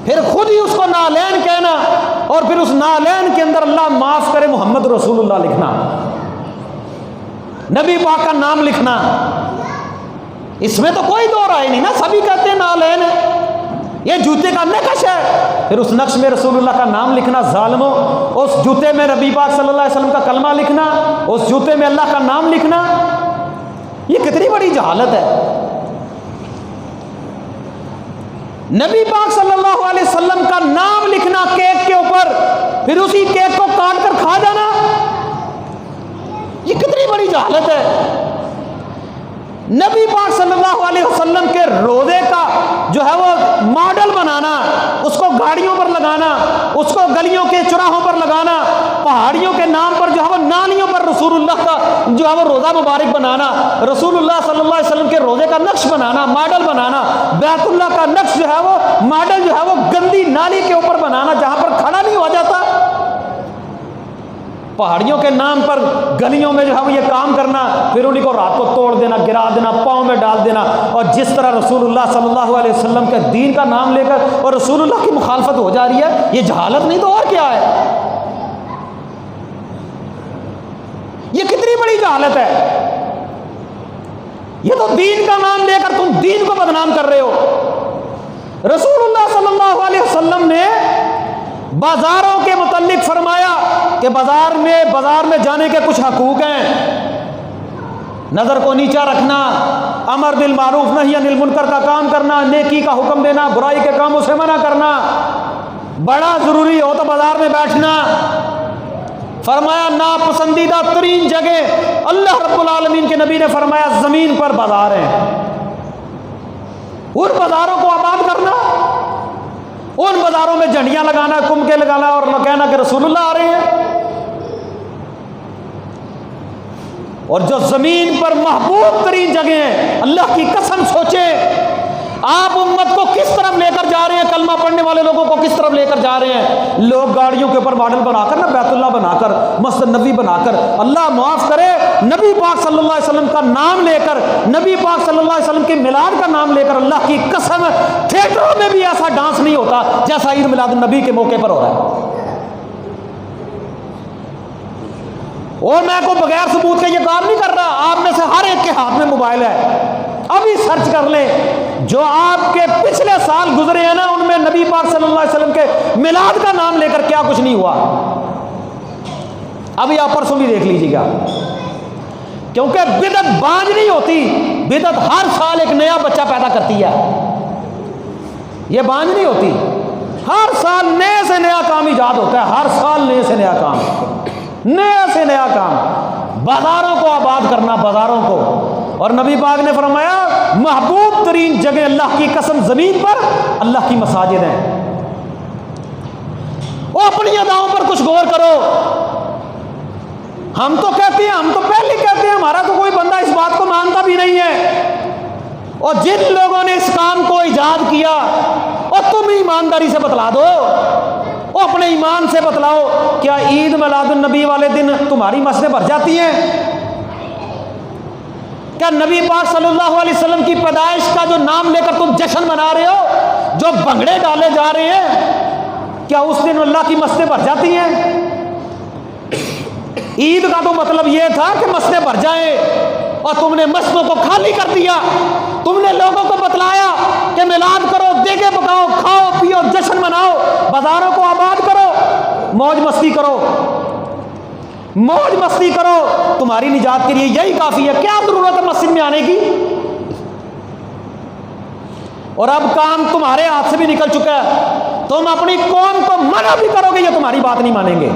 پھر خود ہی اس کو نالین کہنا، اور پھر اس نالین کے اندر اللہ معاف کرے محمد رسول اللہ لکھنا، نبی پاک کا نام لکھنا، اس میں تو کوئی دو رائے نہیں نا، سبھی کہتے ہیں نالین ہے، یہ جوتے کا نقش ہے، پھر اس نقش میں رسول اللہ کا نام لکھنا۔ ظالموں، اس جوتے میں نبی پاک صلی اللہ علیہ وسلم کا کلمہ لکھنا، اس جوتے میں اللہ کا نام لکھنا، یہ کتنی بڑی جہالت ہے۔ نبی پاک صلی اللہ علیہ وسلم کا نام لکھنا کیک کے اوپر، پھر اسی کیک کو کاٹ کر کھا جانا، یہ کتنی بڑی جہالت ہے۔ نبی پاک صلی اللہ علیہ وسلم کے روزے کا جو ہے وہ ماڈل بنانا، اس کو گاڑیوں پر لگانا، اس کو گلیوں کے چوراہوں پر لگانا، پہاڑیوں کے نام پر جو ہے وہ نالیوں پر رسول اللہ کا جو ہے وہ روزہ مبارک بنانا، رسول اللہ صلی اللہ علیہ وسلم کے روزے کا نقش بنانا، ماڈل بنانا، بیت اللہ کا نقش جو ہے وہ ماڈل جو ہے وہ گندی نالی کے اوپر بنانا جہاں پر کھڑا نہیں ہوا جاتا، پہاڑیوں کے نام پر گلیوں میں جو ہے وہ یہ کام کرنا، پھر انہیں کو رات کو توڑ دینا، گرا دینا، پاؤں میں ڈال دینا، اور جس طرح رسول اللہ صلی اللہ علیہ وسلم کے دین کا نام لے کر اور رسول اللہ کی مخالفت ہو جا رہی ہے، یہ جہالت نہیں تو اور کیا ہے؟ یہ کتنی بڑی جہالت ہے۔ یہ تو دین کا نام لے کر تم دین کو بدنام کر رہے ہو۔ رسول اللہ صلی اللہ علیہ وسلم نے بازاروں کے متعلق فرمایا کہ بازار میں جانے کے کچھ حقوق ہیں، نظر کو نیچا رکھنا، امر بالمعروف نہی عن المنکر کا کام کرنا، نیکی کا حکم دینا، برائی کے کاموں سے منع کرنا، بڑا ضروری ہو تو بازار میں بیٹھنا۔ فرمایا ناپسندیدہ ترین جگہ اللہ رب العالمین کے نبی نے فرمایا زمین پر بازار ہیں، ان بازاروں کو آباد کرنا، ان بازاروں میں جھنڈیاں لگانا، کمکے لگانا اور کہنا کہ رسول اللہ آ رہے ہیں۔ اور جو زمین پر محبوب ترین جگہ ہیں، اللہ کی قسم سوچیں آپ امت کو کس طرف لے کر جا جا رہے ہیں کلمہ پڑھنے والے لوگوں کو کس طرف لے کر جا رہے ہیں؟ لوگ گاڑیوں کے اوپر ماڈل بنا کر نا، بیت اللہ بنا کر، مسجد نبوی بنا کر، اللہ معاف کرے، نبی پاک صلی اللہ علیہ وسلم کا نام لے کر، نبی پاک صلی اللہ علیہ وسلم کے میلاد کا نام لے کر، اللہ کی قسم تھیٹروں میں بھی ایسا ڈانس نہیں ہوتا جیسا عید میلاد النبی کے موقع پر ہو رہا ہے۔ اور میں کو بغیر ثبوت کے یہ کام نہیں کر رہا، آپ میں سے ہر ایک کے ہاتھ میں موبائل ہے، ابھی سرچ کر لیں، جو آپ کے پچھلے سال گزرے ہیں نا، ان میں نبی پاک صلی اللہ علیہ وسلم کے میلاد کا نام لے کر کیا کچھ نہیں ہوا۔ ابھی آپ پرسوں بھی دیکھ لیجیے گا، کیونکہ بدعت بانج نہیں ہوتی، بدعت ہر سال ایک نیا بچہ پیدا کرتی ہے، یہ بانج نہیں ہوتی، ہر سال نئے سے نیا کام ایجاد ہوتا ہے، ہر سال نئے سے نیا کام، نیا سے نیا کام، بازاروں کو آباد کرنا، بازاروں کو۔ اور نبی پاک نے فرمایا محبوب ترین جگہ اللہ کی قسم زمین پر اللہ کی مساجد ہیں۔ وہ اپنی اداؤں پر کچھ غور کرو، ہم تو کہتے ہیں، ہم تو پہلے کہتے ہیں، ہمارا تو کوئی بندہ اس بات کو مانتا بھی نہیں ہے، اور جن لوگوں نے اس کام کو ایجاد کیا اور تم ایمانداری سے بتلا دو، وہ اپنے ایمان سے بتلاؤ، کیا عید میلاد النبی والے دن تمہاری مسجدیں بھر جاتی ہیں؟ کیا نبی پاک صلی اللہ علیہ وسلم کی پیدائش کا جو نام لے کر تم جشن منا رہے ہو، جو بھنگڑے ڈالے جا رہے ہیں، کیا اس دن اللہ کی مسجدیں بھر جاتی ہیں؟ عید کا تو مطلب یہ تھا کہ مسجدیں بھر جائیں، اور تم نے مسجدوں کو خالی کر دیا، تم نے لوگوں کو بتلایا کہ میلاد کرو، دیگیں پکاؤ، کھاؤ پیو، جشن مناؤ، بازاروں کو آباد کرو، موج مستی کرو، موج مستی کرو، تمہاری نجات کے لیے یہی کافی ہے، کیا ضرورت ہے مسجد میں آنے کی؟ اور اب کام تمہارے ہاتھ سے بھی نکل چکا ہے، تم اپنی قوم کو منع بھی کرو گے، یہ تمہاری بات نہیں مانیں گے،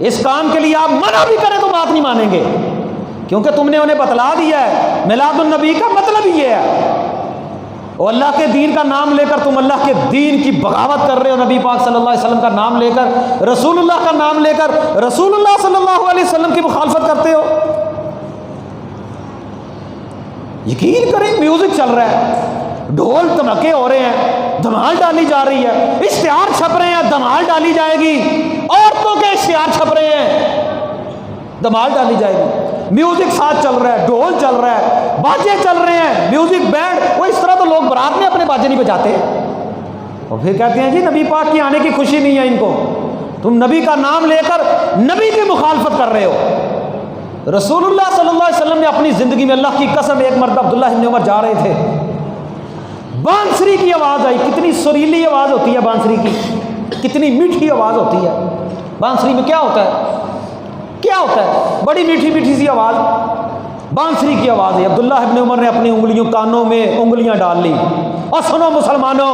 اس کام کے لیے آپ منع بھی کریں تو بات نہیں مانیں گے، کیونکہ تم نے انہیں بتلا دیا ہے میلاد النبی کا مطلب ہی یہ ہے، اور اللہ کے دین کا نام لے کر تم اللہ کے دین کی بغاوت کر رہے ہو، نبی پاک صلی اللہ علیہ وسلم کا نام لے کر، رسول اللہ کا نام لے کر رسول اللہ صلی اللہ علیہ وسلم کی مخالفت کرتے ہو۔ یقین کریں میوزک چل رہا ہے، ڈھول دھماکے ہو رہے ہیں، دھمال ڈالی جا رہی ہے، اشتہار چھپ رہے ہیں، دھمال ڈالی جائے گی، عورتوں کے اشتہار چھپ رہے ہیں، دھمال ڈالی جائے گی، میوزک ساتھ چل رہا ہے، ڈھول چل رہا ہے، باجے چل رہے ہیں، میوزک بینڈ، وہ اس طرح تو لوگ برات میں اپنے باجے نہیں بجاتے، اور پھر کہتے ہیں جی نبی پاک کی آنے کی خوشی نہیں ہے ان کو، تم نبی کا نام لے کر نبی کی مخالفت کر رہے ہو۔ رسول اللہ صلی اللہ علیہ وسلم نے اپنی زندگی میں اللہ کی قسم، ایک مرتبہ عبداللہ ابن عمر جا رہے تھے، بانسری کی آواز آئی، کتنی سریلی آواز ہوتی ہے بانسری کی، کتنی میٹھی آواز ہوتی ہے، بانسری میں کیا ہوتا ہے، کیا ہوتا ہے، بڑی میٹھی میٹھی سی آواز، بانسری کی آواز ہے۔ عبداللہ ابن عمر نے اپنی انگلیوں کانوں میں انگلیاں ڈال لی، اور سنو مسلمانوں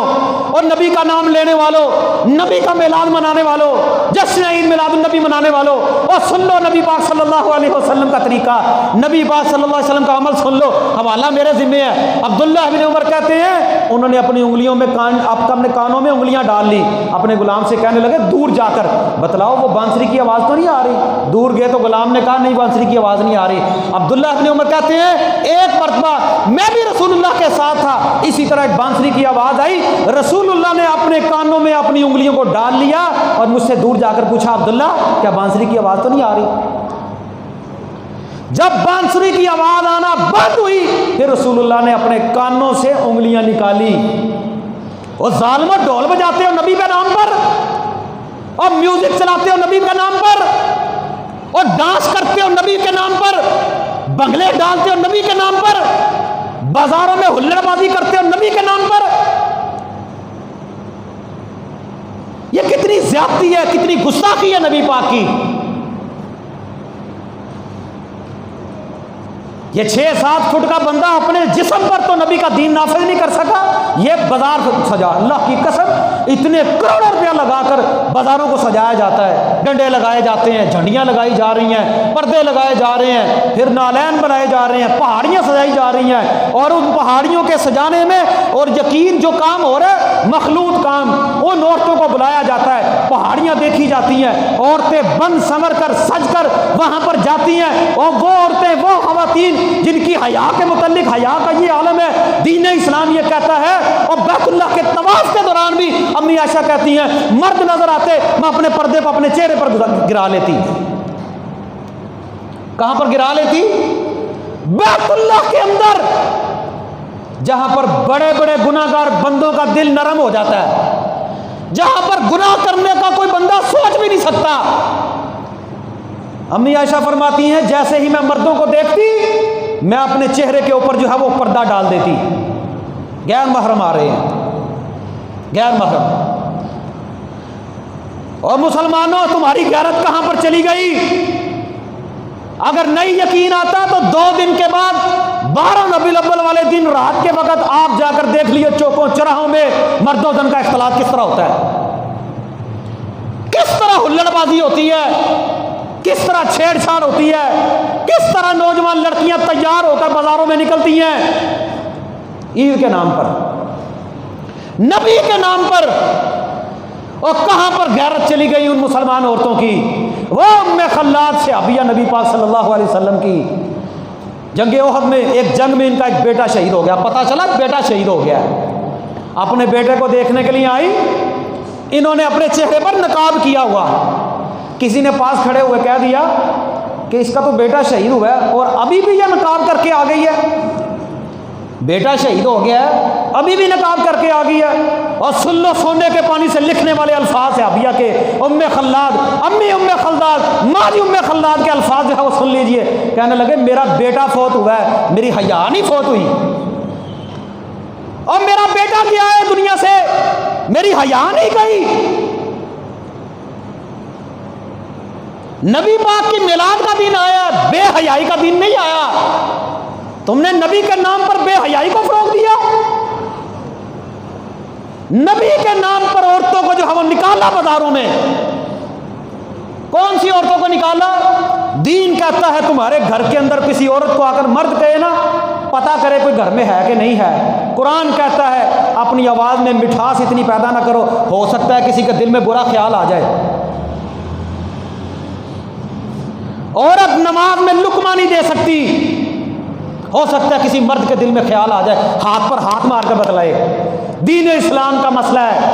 اور نبی کا نام لینے والوں، نبی کا میلاد منانے والوں، جشن عید میلاد النبی منانے والوں، اور سن لو نبی پاک صلی اللہ علیہ وسلم کا طریقہ، نبی پاک صلی اللہ علیہ وسلم کا عمل سن لو، حوالہ میرے ذمہ ہے۔ عبداللہ ابن عمر کہتے ہیں انہوں نے اپنی انگلیوں میں اپنے کانوں میں انگلیاں ڈال لی، اپنے غلام سے کہنے لگے دور جا کر بتلاؤ وہ بانسری کی آواز تو نہیں آ رہی؟ دور گئے تو غلام نے کہا نہیں بانسری کی آواز نہیں آ رہی۔ عبداللہ ابن عمر کہتے ہیں ایک مرتبہ میں بھی رسول اللہ کے ساتھ تھا، اسی طرح ایک بانسری کی آواز آئی، رسول اللہ نے اپنے کانوں میں اپنی انگلیوں کو ڈال لیا اور مجھ سے دور جا کر پوچھا عبداللہ کیا بانسری کی آواز تو نہیں آ رہی؟ جب بانسری کی آواز آنا بند ہوئی پھر رسول اللہ نے اپنے کانوں سے انگلیاں نکالی۔ اور ظالموں، ڈھول بجاتے ہو نبی کے نام پر، اور میوزک چلاتے ہو نبی کے نام پر، اور ڈانس کرتے ہو نبی کے نام پر، بنگلے ڈالتے ہو نبی کے نام پر، بازاروں میں ہلڑ بازی کرتے ہو نبی کے نام پر۔ یہ کتنی زیادتی ہے، کتنی گستاخی ہے نبی پاک کی۔ یہ 6-7 فٹ کا بندہ اپنے جسم پر تو نبی کا دین نافذ نہیں کر سکا، یہ بازار سجا، اللہ کی قسم اتنے کروڑوں روپیہ لگا کر بازاروں کو سجایا جاتا ہے، ڈنڈے لگائے جاتے ہیں، جھنڈیاں لگائی جا رہی ہیں، پردے لگائے جا رہے ہیں، پھر نالین بنائے جا رہے ہیں، پہاڑیاں سجائی جا رہی ہیں، اور ان پہاڑیوں کے سجانے میں اور یقین جو کام ہو رہا ہے مخلوط کام، ان عورتوں کو بلایا جاتا ہے، پہاڑیاں دیکھی جاتی ہیں، عورتیں بن سنور کر سج کر وہاں پر جاتی ہیں، اور وہ عورتیں، وہ خواتین جن کی حیا کے متعلق حیا کا یہ عالم ہے، دین اسلام یہ کہتا ہے، اور بیت اللہ کے طواف کے دوران بھی امی عائشہ کہتی ہیں مرد نظر آتے میں اپنے پردے کو اپنے چہرے پر گرا لیتی۔ کہاں پر گرا لیتی؟ بیت اللہ کے اندر، جہاں پر بڑے بڑے گناہگار بندوں کا دل نرم ہو جاتا ہے، جہاں پر گناہ کرنے کا کوئی بندہ سوچ بھی نہیں سکتا۔ امی عائشہ فرماتی ہیں جیسے ہی میں مردوں کو دیکھتی میں اپنے چہرے کے اوپر جو ہے وہ پردہ ڈال دیتی۔ غیر محرم آ رہے ہیں، غیر محرم۔ اور مسلمانوں تمہاری غیرت کہاں پر چلی گئی؟ اگر نہیں یقین آتا تو 2 دن کے بعد 12 ربیع الاول والے دن رات کے وقت آپ جا کر دیکھ لیے چوکوں چراہوں میں مرد و زن کا اختلاط کس طرح ہوتا ہے، کس طرح ہلڑ بازی ہوتی ہے، کس طرح چھیڑ چھاڑ ہوتی ہے، کس طرح نوجوان لڑکیاں تیار ہو کر بازاروں میں نکلتی ہیں عید کے نام پر، نبی کے نام پر۔ اور کہاں پر غیرت چلی گئی ان مسلمان عورتوں کی؟ وہ ام خلاد صحابیہ نبی پاک صلی اللہ علیہ وسلم کی، جنگ احد میں ایک جنگ میں ان کا ایک بیٹا شہید ہو گیا، پتہ چلا بیٹا شہید ہو گیا، اپنے بیٹے کو دیکھنے کے لیے آئی، انہوں نے اپنے چہرے پر نقاب کیا ہوا، کسی نے پاس کھڑے ہوئے کہہ دیا کہ اس کا تو بیٹا شہید ہوا ہے اور ابھی بھی یہ نقاب کر کے آ گئی ہے، بیٹا شہید ہو گیا ہے ابھی بھی نقاب کر کے آ گئی ہے۔ اور سن لو سونے کے پانی سے لکھنے والے الفاظ صحابیہ کے، ام خلاد، امی ام خلاد، ماں ام خلاد کے الفاظ جو ہے وہ سن لیجئے، کہنے لگے میرا بیٹا فوت ہوا ہے، میری حیا نہیں فوت ہوئی، اور میرا بیٹا گیا ہے دنیا سے، میری حیا نہیں گئی۔ نبی پاک کی میلاد کا دن آیا، بے حیائی کا دن نہیں آیا، تم نے نبی کے نام پر بے حیائی کو فروغ دیا، نبی کے نام پر عورتوں کو جو ہے وہ نکالا بازاروں میں۔ کون سی عورتوں کو نکالا؟ دین کہتا ہے تمہارے گھر کے اندر کسی عورت کو آ کر مرد کہے نا، پتا کرے کوئی گھر میں ہے کہ نہیں ہے۔ قرآن کہتا ہے اپنی آواز میں مٹھاس اتنی پیدا نہ کرو، ہو سکتا ہے کسی کے دل میں برا خیال آ جائے۔ عورت نماز میں لقمہ نہیں دے سکتی، ہو سکتا ہے کسی مرد کے دل میں خیال آ جائے، ہاتھ پر ہاتھ مار کر بتلائے۔ دین اسلام کا مسئلہ ہے،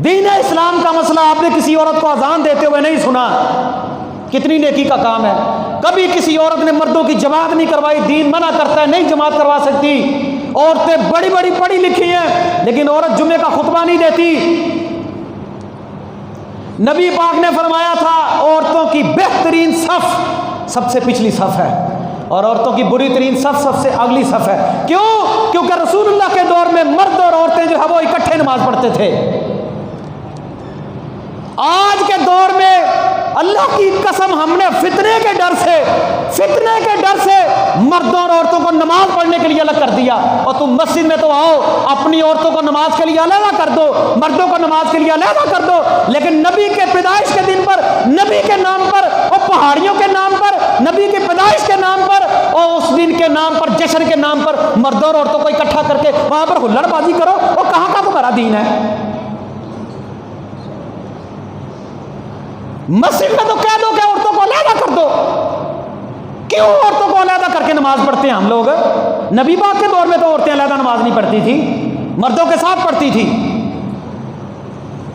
دین اسلام کا مسئلہ آپ نے کسی عورت کو اذان دیتے ہوئے نہیں سنا، کتنی نیکی کا کام ہے۔ کبھی کسی عورت نے مردوں کی جماعت نہیں کروائی، دین منع کرتا ہے نہیں جماعت کروا سکتی۔ عورتیں بڑی بڑی پڑھی لکھی ہیں لیکن عورت جمعے کا خطبہ نہیں دیتی۔ نبی پاک نے فرمایا تھا عورتوں کی بہترین صف سب سے پچھلی صف ہے اور عورتوں کی بری ترین صف سب سے اگلی صف ہے۔ کیوں؟ کیونکہ رسول اللہ کے دور میں مرد اور عورتیں جو ہے وہ اکٹھے نماز پڑھتے تھے۔ آج کے دور میں اللہ کی قسم ہم نے فتنے کے ڈر سے مردوں اور عورتوں کو نماز پڑھنے کے لیے الگ کر دیا، اور تم مسجد میں تو آؤ اپنی عورتوں کو نماز کے لیے علیحدہ کر دو، مردوں کو نماز کے لیے علیحدہ کر دو، لیکن نبی کے پیدائش کے دن پر، نبی کے نام پر اور پہاڑیوں کے نام پر، نبی کی پیدائش کے نام پر اور اس دن کے نام پر، جشن کے نام پر مردوں اور عورتوں کو اکٹھا کر کے وہاں پر ہلڑ بازی کرو، اور کہاں کا تمہارا دین ہے؟ مسجد میں تو کہہ دو کہ عورتوں کو علیحدہ کر دو۔ کیوں عورتوں کو علیحدہ کر کے نماز پڑھتے ہیں ہم لوگ؟ نبی پاک کے دور میں تو عورتیں علیحدہ نماز نہیں پڑھتی تھی، مردوں کے ساتھ پڑھتی تھی۔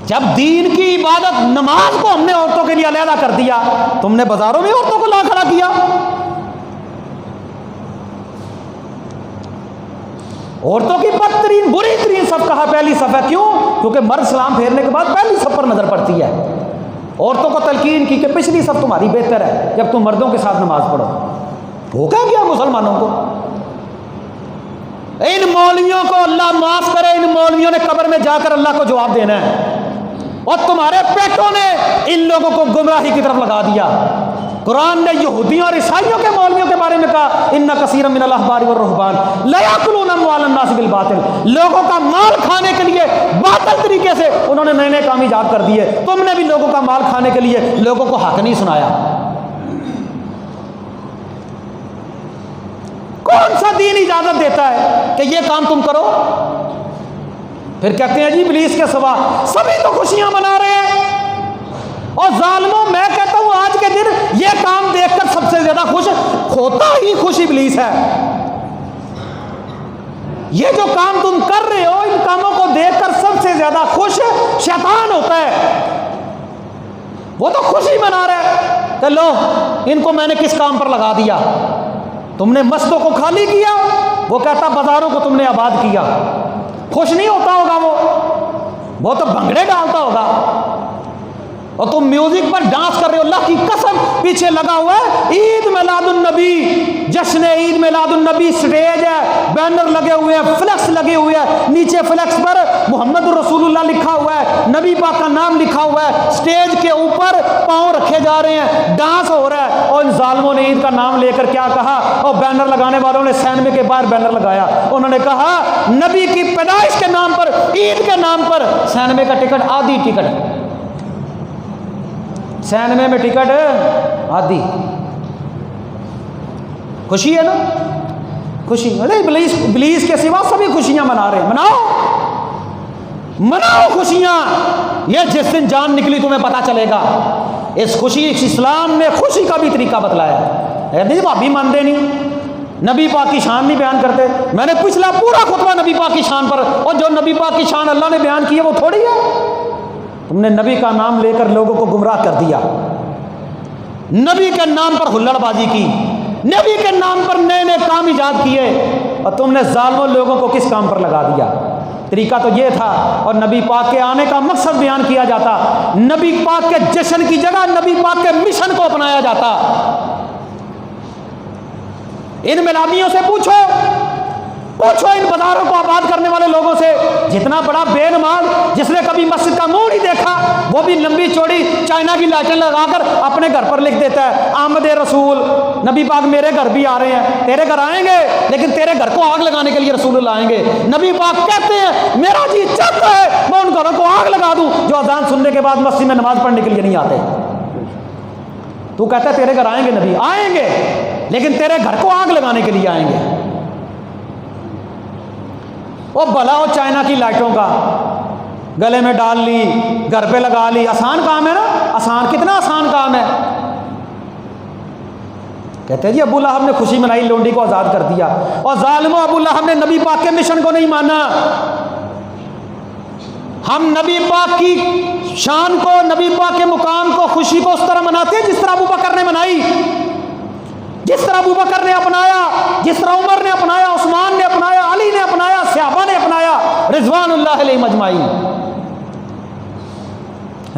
جب دین کی عبادت نماز کو ہم نے عورتوں کے لیے علیحدہ کر دیا، تم نے بازاروں میں عورتوں کو لا کھڑا کیا۔ عورتوں کی بدترین بری ترین صف کہا پہلی صف ہے، کیوں؟ کیونکہ مرد سلام پھیرنے کے بعد پہلی صف پر نظر پڑتی ہے۔ عورتوں کو تلقین کی کہ پچھلی صف تمہاری بہتر ہے جب تم مردوں کے ساتھ نماز پڑھو۔ ہو گیا مسلمانوں کو؟ ان مولویوں کو اللہ معاف کرے، ان مولویوں نے قبر میں جا کر اللہ کو جواب دینا ہے، اور تمہارے پیٹوں نے ان لوگوں کو گمراہی کی طرف لگا دیا۔ قرآن نے یہودیوں اور عیسائیوں کے مولویوں کے بارے میں کہا ان کثیرا من الاحبار والرہبان لا یاکلون اموال الناس بالباطل، لوگوں کا مال کھانے کے لیے باطل طریقے سے انہوں نے نئے نئے کام ایجاد کر دیے۔ تم نے بھی لوگوں کا مال کھانے کے لیے لوگوں کو حق نہیں سنایا۔ کون سا دین اجازت دیتا ہے کہ یہ کام تم کرو؟ پھر کہتے ہیں جی ابلیس کے سوا سبھی تو خوشیاں منا رہے ہیں، اور ظالموں میں کہتا ہوں آج کے دن یہ کام دیکھ کر سب سے زیادہ خوش ہوتا ہی خوش ابلیس ہے۔ یہ جو کام تم کر رہے ہو، ان کاموں کو دیکھ کر سب سے زیادہ خوش شیطان ہوتا ہے. وہ تو خوشی منا رہا ہے کہ لو ان کو میں نے کس کام پر لگا دیا. تم نے مسجدوں کو خالی کیا، وہ کہتا بازاروں کو تم نے آباد کیا. خوش نہیں ہوتا ہوگا وہ تو بھنگڑے ڈالتا ہوگا. اور تم میوزک پر ڈانس کر رہے ہو. اللہ کی قسم پیچھے لگا ہوا ہے عید میلاد النبی، جشن عید میلاد النبی سٹیج ہے، بینر لگے ہوئے ہیں، فلیکس لگے ہوئے ہیں، نیچے فلیکس پر محمد رسول اللہ لکھا ہوا ہے، نبی پاک کا نام لکھا ہوا ہے، سٹیج کے اوپر پاؤں رکھے جا رہے ہیں، ڈانس ہو رہا ہے. اور ان ظالموں نے عید کا نام لے کر کیا کہا؟ اور بینر لگانے والوں نے سینمے کے باہر بینر لگایا. انہوں نے کہا نبی کی پیدائش کے نام پر، عید کے نام پر سینمے کا ٹکٹ آدھی ٹکٹ، سینمے میں ٹکٹ آدھی. خوشی ہے نا؟ خوشی. ابلیس کے سوا سبھی خوشیاں منا رہے ہیں. مناؤ خوشیاں. یہ جس دن جان نکلی تمہیں پتا چلے گا. اس خوشی، اسلام نے خوشی کا بھی طریقہ بتلایا ہے. نہیں بھابی مانتے نہیں، نبی پاک کی شان نہیں بیان کرتے. میں نے پچھلا پورا خطبہ نبی پاک کی شان پر، اور جو نبی پاک کی شان اللہ نے بیان کی ہے وہ تھوڑی ہے. تم نے نبی کا نام لے کر لوگوں کو گمراہ کر دیا، نبی کے نام پر ہلڑ بازی کی، نبی کے نام پر نئے نئے کام ایجاد کیے، اور تم نے ظالموں لوگوں کو کس کام پر لگا دیا. طریقہ تو یہ تھا. اور نبی پاک کے آنے کا مقصد بیان کیا جاتا، نبی پاک کے جشن کی جگہ نبی پاک کے مشن کو اپنایا جاتا. ان میلادیوں سے پوچھو ان بازاروں کو آباد کرنے والے لوگوں سے. جتنا بڑا بے نماز، جس نے کبھی مسجد کا منہ نہیں دیکھا، وہ بھی لمبی چوڑی چائنا کی لائٹیں لگا کر اپنے گھر پر لکھ دیتا ہے آمد رسول. نبی پاک میرے گھر بھی آ رہے ہیں، تیرے گھر آئیں گے، لیکن تیرے گھر کو آگ لگانے کے لیے رسول اللہ آئیں گے. نبی پاک کہتے ہیں میرا جی چاہتا ہے میں ان گھروں کو آگ لگا دوں جو اذان سننے کے بعد مسجد میں نماز پڑھنے کے لیے نہیں آتے. تو کہتا ہے تیرے گھر آئیں گے، نبی آئیں گے، لیکن تیرے گھر کو آگ لگانے کے لیے آئیں گے. وہ بھلا ہو چائنا کی لائٹوں کا گلے میں ڈال لی، گھر پہ لگا لی. آسان کام ہے نا؟ آسان، کتنا آسان کام ہے. کہتے ہیں جی ابو لہب نے خوشی منائی، لونڈی کو آزاد کر دیا. اور ظالموں، ابو لہب نے نبی پاک کے مشن کو نہیں مانا. ہم نبی پاک کی شان کو، نبی پاک کے مقام کو، خوشی کو اس طرح مناتے ہیں جس طرح ابو بکر نے منائی، جس طرح ابو بکر نے اپنایا، جس طرح عمر نے اپنایا، عثمان نے اپنایا، علی نے اپنایا، صحابہ نے اپنایا رضوان اللہ علیہم اجمعین.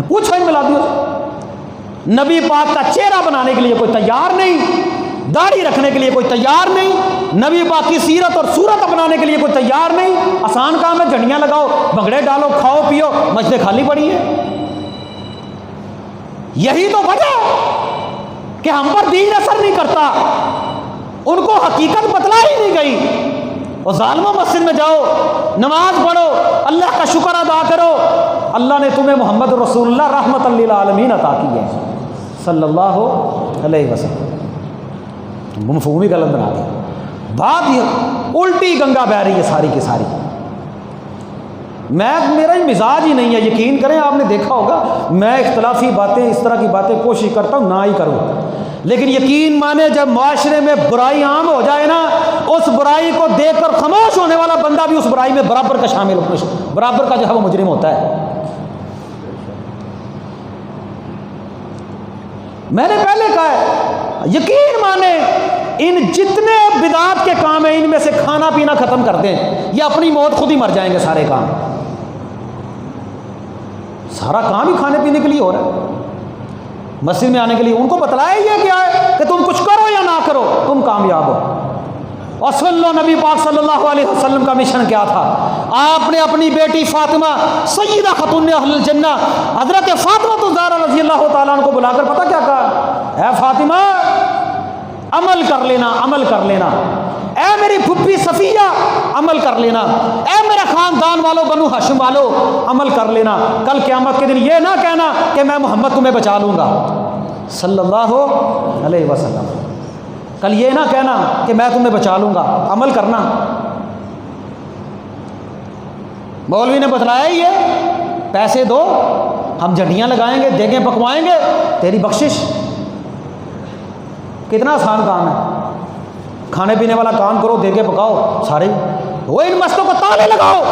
پوچھو ان میلادیوں سے. نبی پاک کا چہرہ بنانے کے لیے کوئی تیار نہیں، داڑھی رکھنے کے لیے کوئی تیار نہیں، نبی پاک کی سیرت اور صورت اپنانے کے لیے کوئی تیار نہیں. آسان کام ہے، جھنڈیاں لگاؤ، بھنگڑے ڈالو، کھاؤ پیو، مسجدیں خالی پڑی ہیں. یہی تو وجہ کہ ہم پر دین اثر نہیں کرتا، ان کو حقیقت بتلائی نہیں گئی. اور ظالموں، مسجد میں جاؤ، نماز پڑھو، اللہ کا شکر ادا کرو. اللہ نے تمہیں محمد رسول اللہ رحمت للعالمین عطا کی ہے صلی اللہ علیہ وسلم. مفہوم ہی غلط بنا دیا. بات یہ الٹی گنگا بہ رہی ہے ساری کی ساری. میرا ہی مزاج ہی نہیں ہے، یقین کریں. آپ نے دیکھا ہوگا میں اختلافی باتیں، اس طرح کی باتیں کوشش کرتا ہوں نہ ہی کروں، لیکن یقین مانے جب معاشرے میں برائی عام ہو جائے نا، اس برائی کو دیکھ کر خاموش ہونے والا بندہ بھی اس برائی میں برابر کا شامل، برابر کا جو ہے وہ مجرم ہوتا ہے. میں نے پہلے کہا ہے، یقین مانے ان جتنے بدعات کے کام ہیں ان میں سے کھانا پینا ختم کر دیں یا اپنی موت خود ہی مر جائیں گے. سارے کام، سارا کام ہی کھانے پینے کے لیے ہو رہا ہے. مسجد میں آنے کے لیے ان کو بتلایا یہ کیا ہے کہ تم کچھ کرو یا نہ کرو تم کامیاب ہو. اور سن لو نبی پاک صلی اللہ علیہ وسلم کا مشن کیا تھا. آپ نے اپنی بیٹی فاطمہ سیدہ خاتون اہل الجنہ حضرت فاطمہ الزہرا رضی اللہ تعالیٰ عنہ کو بلا کر پتہ کیا کہا؟ اے فاطمہ عمل کر لینا، عمل کر لینا. اے میری پھپھی صفیہ عمل کر لینا. اے میرے خاندان والوں، بنو ہاشم والو عمل کر لینا. کل قیامت کے دن یہ نہ کہنا کہ میں محمد تمہیں بچا لوں گا صلی اللہ علیہ وسلم. کل یہ نہ کہنا کہ میں تمہیں بچا لوں گا، عمل کرنا. مولوی نے بتلایا ہی ہے، پیسے دو، ہم جھنڈیاں لگائیں گے، دیگیں پکوائیں گے، تیری بخشش. کتنا آسان کام ہے. کھانے پینے والا کام کرو، دیگیں پکاؤ، سارے وہ ان مسجدوں کو تالے لگاؤ،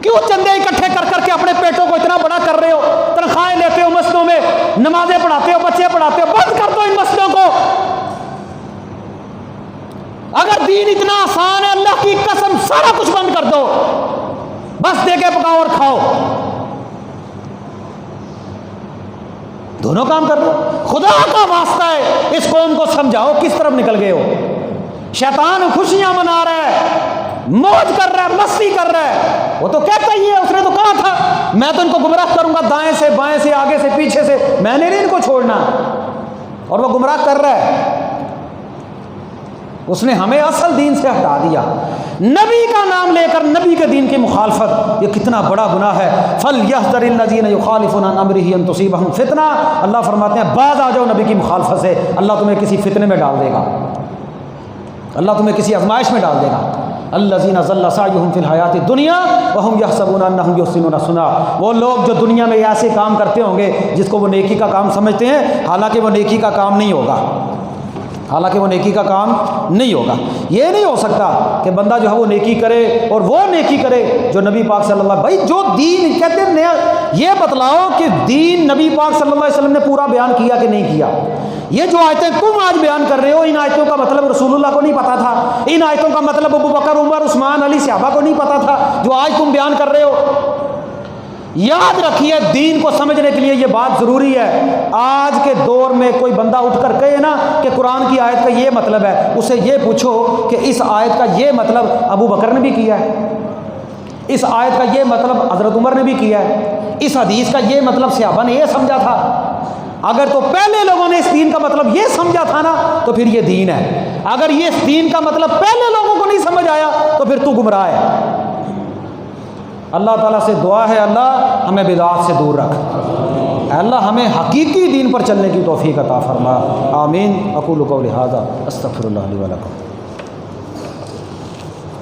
کیوں چندے اکٹھے کر کر کے اپنے پیٹوں کو اتنا بڑا کر رہے ہو، تنخواہیں لیتے ہو مسجدوں میں، نمازیں پڑھاتے ہو، بچے پڑھاتے ہو، بند کر دو ان مسجدوں کو۔ اگر دین اتنا آسان ہے، اللہ کی قسم سارا کچھ بند کر دو، بس دے کے پکاؤ اور کھاؤ، دونوں کام کر دو۔ خدا کا واسطہ ہے اس قوم کو سمجھاؤ کس طرف نکل گئے ہو۔ شیطان خوشیاں منا رہا ہے، موج کر رہا ہے، مستی کر رہا ہے، وہ تو کہتا ہی ہے، اس نے تو کہا تھا میں تو ان کو گمراہ کروں گا دائیں سے بائیں سے آگے سے پیچھے سے، میں نے نہیں ان کو چھوڑنا، اور وہ گمراہ کر رہا ہے۔ اس نے ہمیں اصل دین سے ہٹا دیا، نبی کا نام لے کر نبی کے دین کی مخالفت، یہ کتنا بڑا گناہ ہے۔ فَلْيَحْذَرِ الَّذِينَ يُخَالِفُونَ عَنْ أَمْرِهِ أَن تُصِيبَهُمْ فِتْنَةٌ، اللہ فرماتے ہیں باز آ جاؤ نبی کی مخالفت سے، اللہ تمہیں کسی فتنے میں ڈال دے گا، اللہ تمہیں کسی آزمائش میں ڈال دے گا۔ الَّذِينَ ضَلَّ سَعْيُهُمْ فِي الْحَيَاةِ الدُّنْيَا وَهُمْ يَحْسَبُونَ أَنَّهُمْ يُحْسِنُونَ صُنْعًا، وہ لوگ جو دنیا میں ایسے کام کرتے ہوں گے جس کو وہ نیکی کا کام سمجھتے ہیں، حالانکہ وہ نیکی کا کام نہیں ہوگا، حالانکہ وہ نیکی کا کام نہیں ہوگا۔ یہ نہیں ہو سکتا کہ بندہ جو ہے وہ نیکی کرے اور وہ نیکی کرے جو نبی پاک صلی اللہ علیہ وسلم، بھائی جو دین کہتے ہیں یہ بتلاؤ کہ دین نبی پاک صلی اللہ علیہ وسلم نے پورا بیان کیا کہ نہیں کیا۔ یہ جو آیتیں تم آج بیان کر رہے ہو، ان آیتوں کا مطلب رسول اللہ کو نہیں پتا تھا، ان آیتوں کا مطلب ابو بکر، عمر، عثمان، علی، صحابہ کو نہیں پتا تھا، جو آج تم بیان کر رہے ہو۔ یاد رکھیے دین کو سمجھنے کے لیے یہ بات ضروری ہے۔ آج کے دور میں کوئی بندہ اٹھ کر کہے نا کہ قرآن کی آیت کا یہ مطلب ہے، اسے یہ پوچھو کہ اس آیت کا یہ مطلب ابو بکر نے بھی کیا ہے، اس آیت کا یہ مطلب حضرت عمر نے بھی کیا ہے، اس حدیث کا یہ مطلب صحابہ نے یہ سمجھا تھا۔ اگر تو پہلے لوگوں نے اس دین کا مطلب یہ سمجھا تھا نا تو پھر یہ دین ہے، اگر یہ اس دین کا مطلب پہلے لوگوں کو نہیں سمجھ آیا تو پھر تو گمراہ ہے۔ اللہ تعالیٰ سے دعا ہے اللہ ہمیں بدعات سے دور رکھ، اے اللہ ہمیں حقیقی دین پر چلنے کی توفیق عطا فرما، آمین۔ اقول قولی ھذا استغفر اللہ لی و لکم۔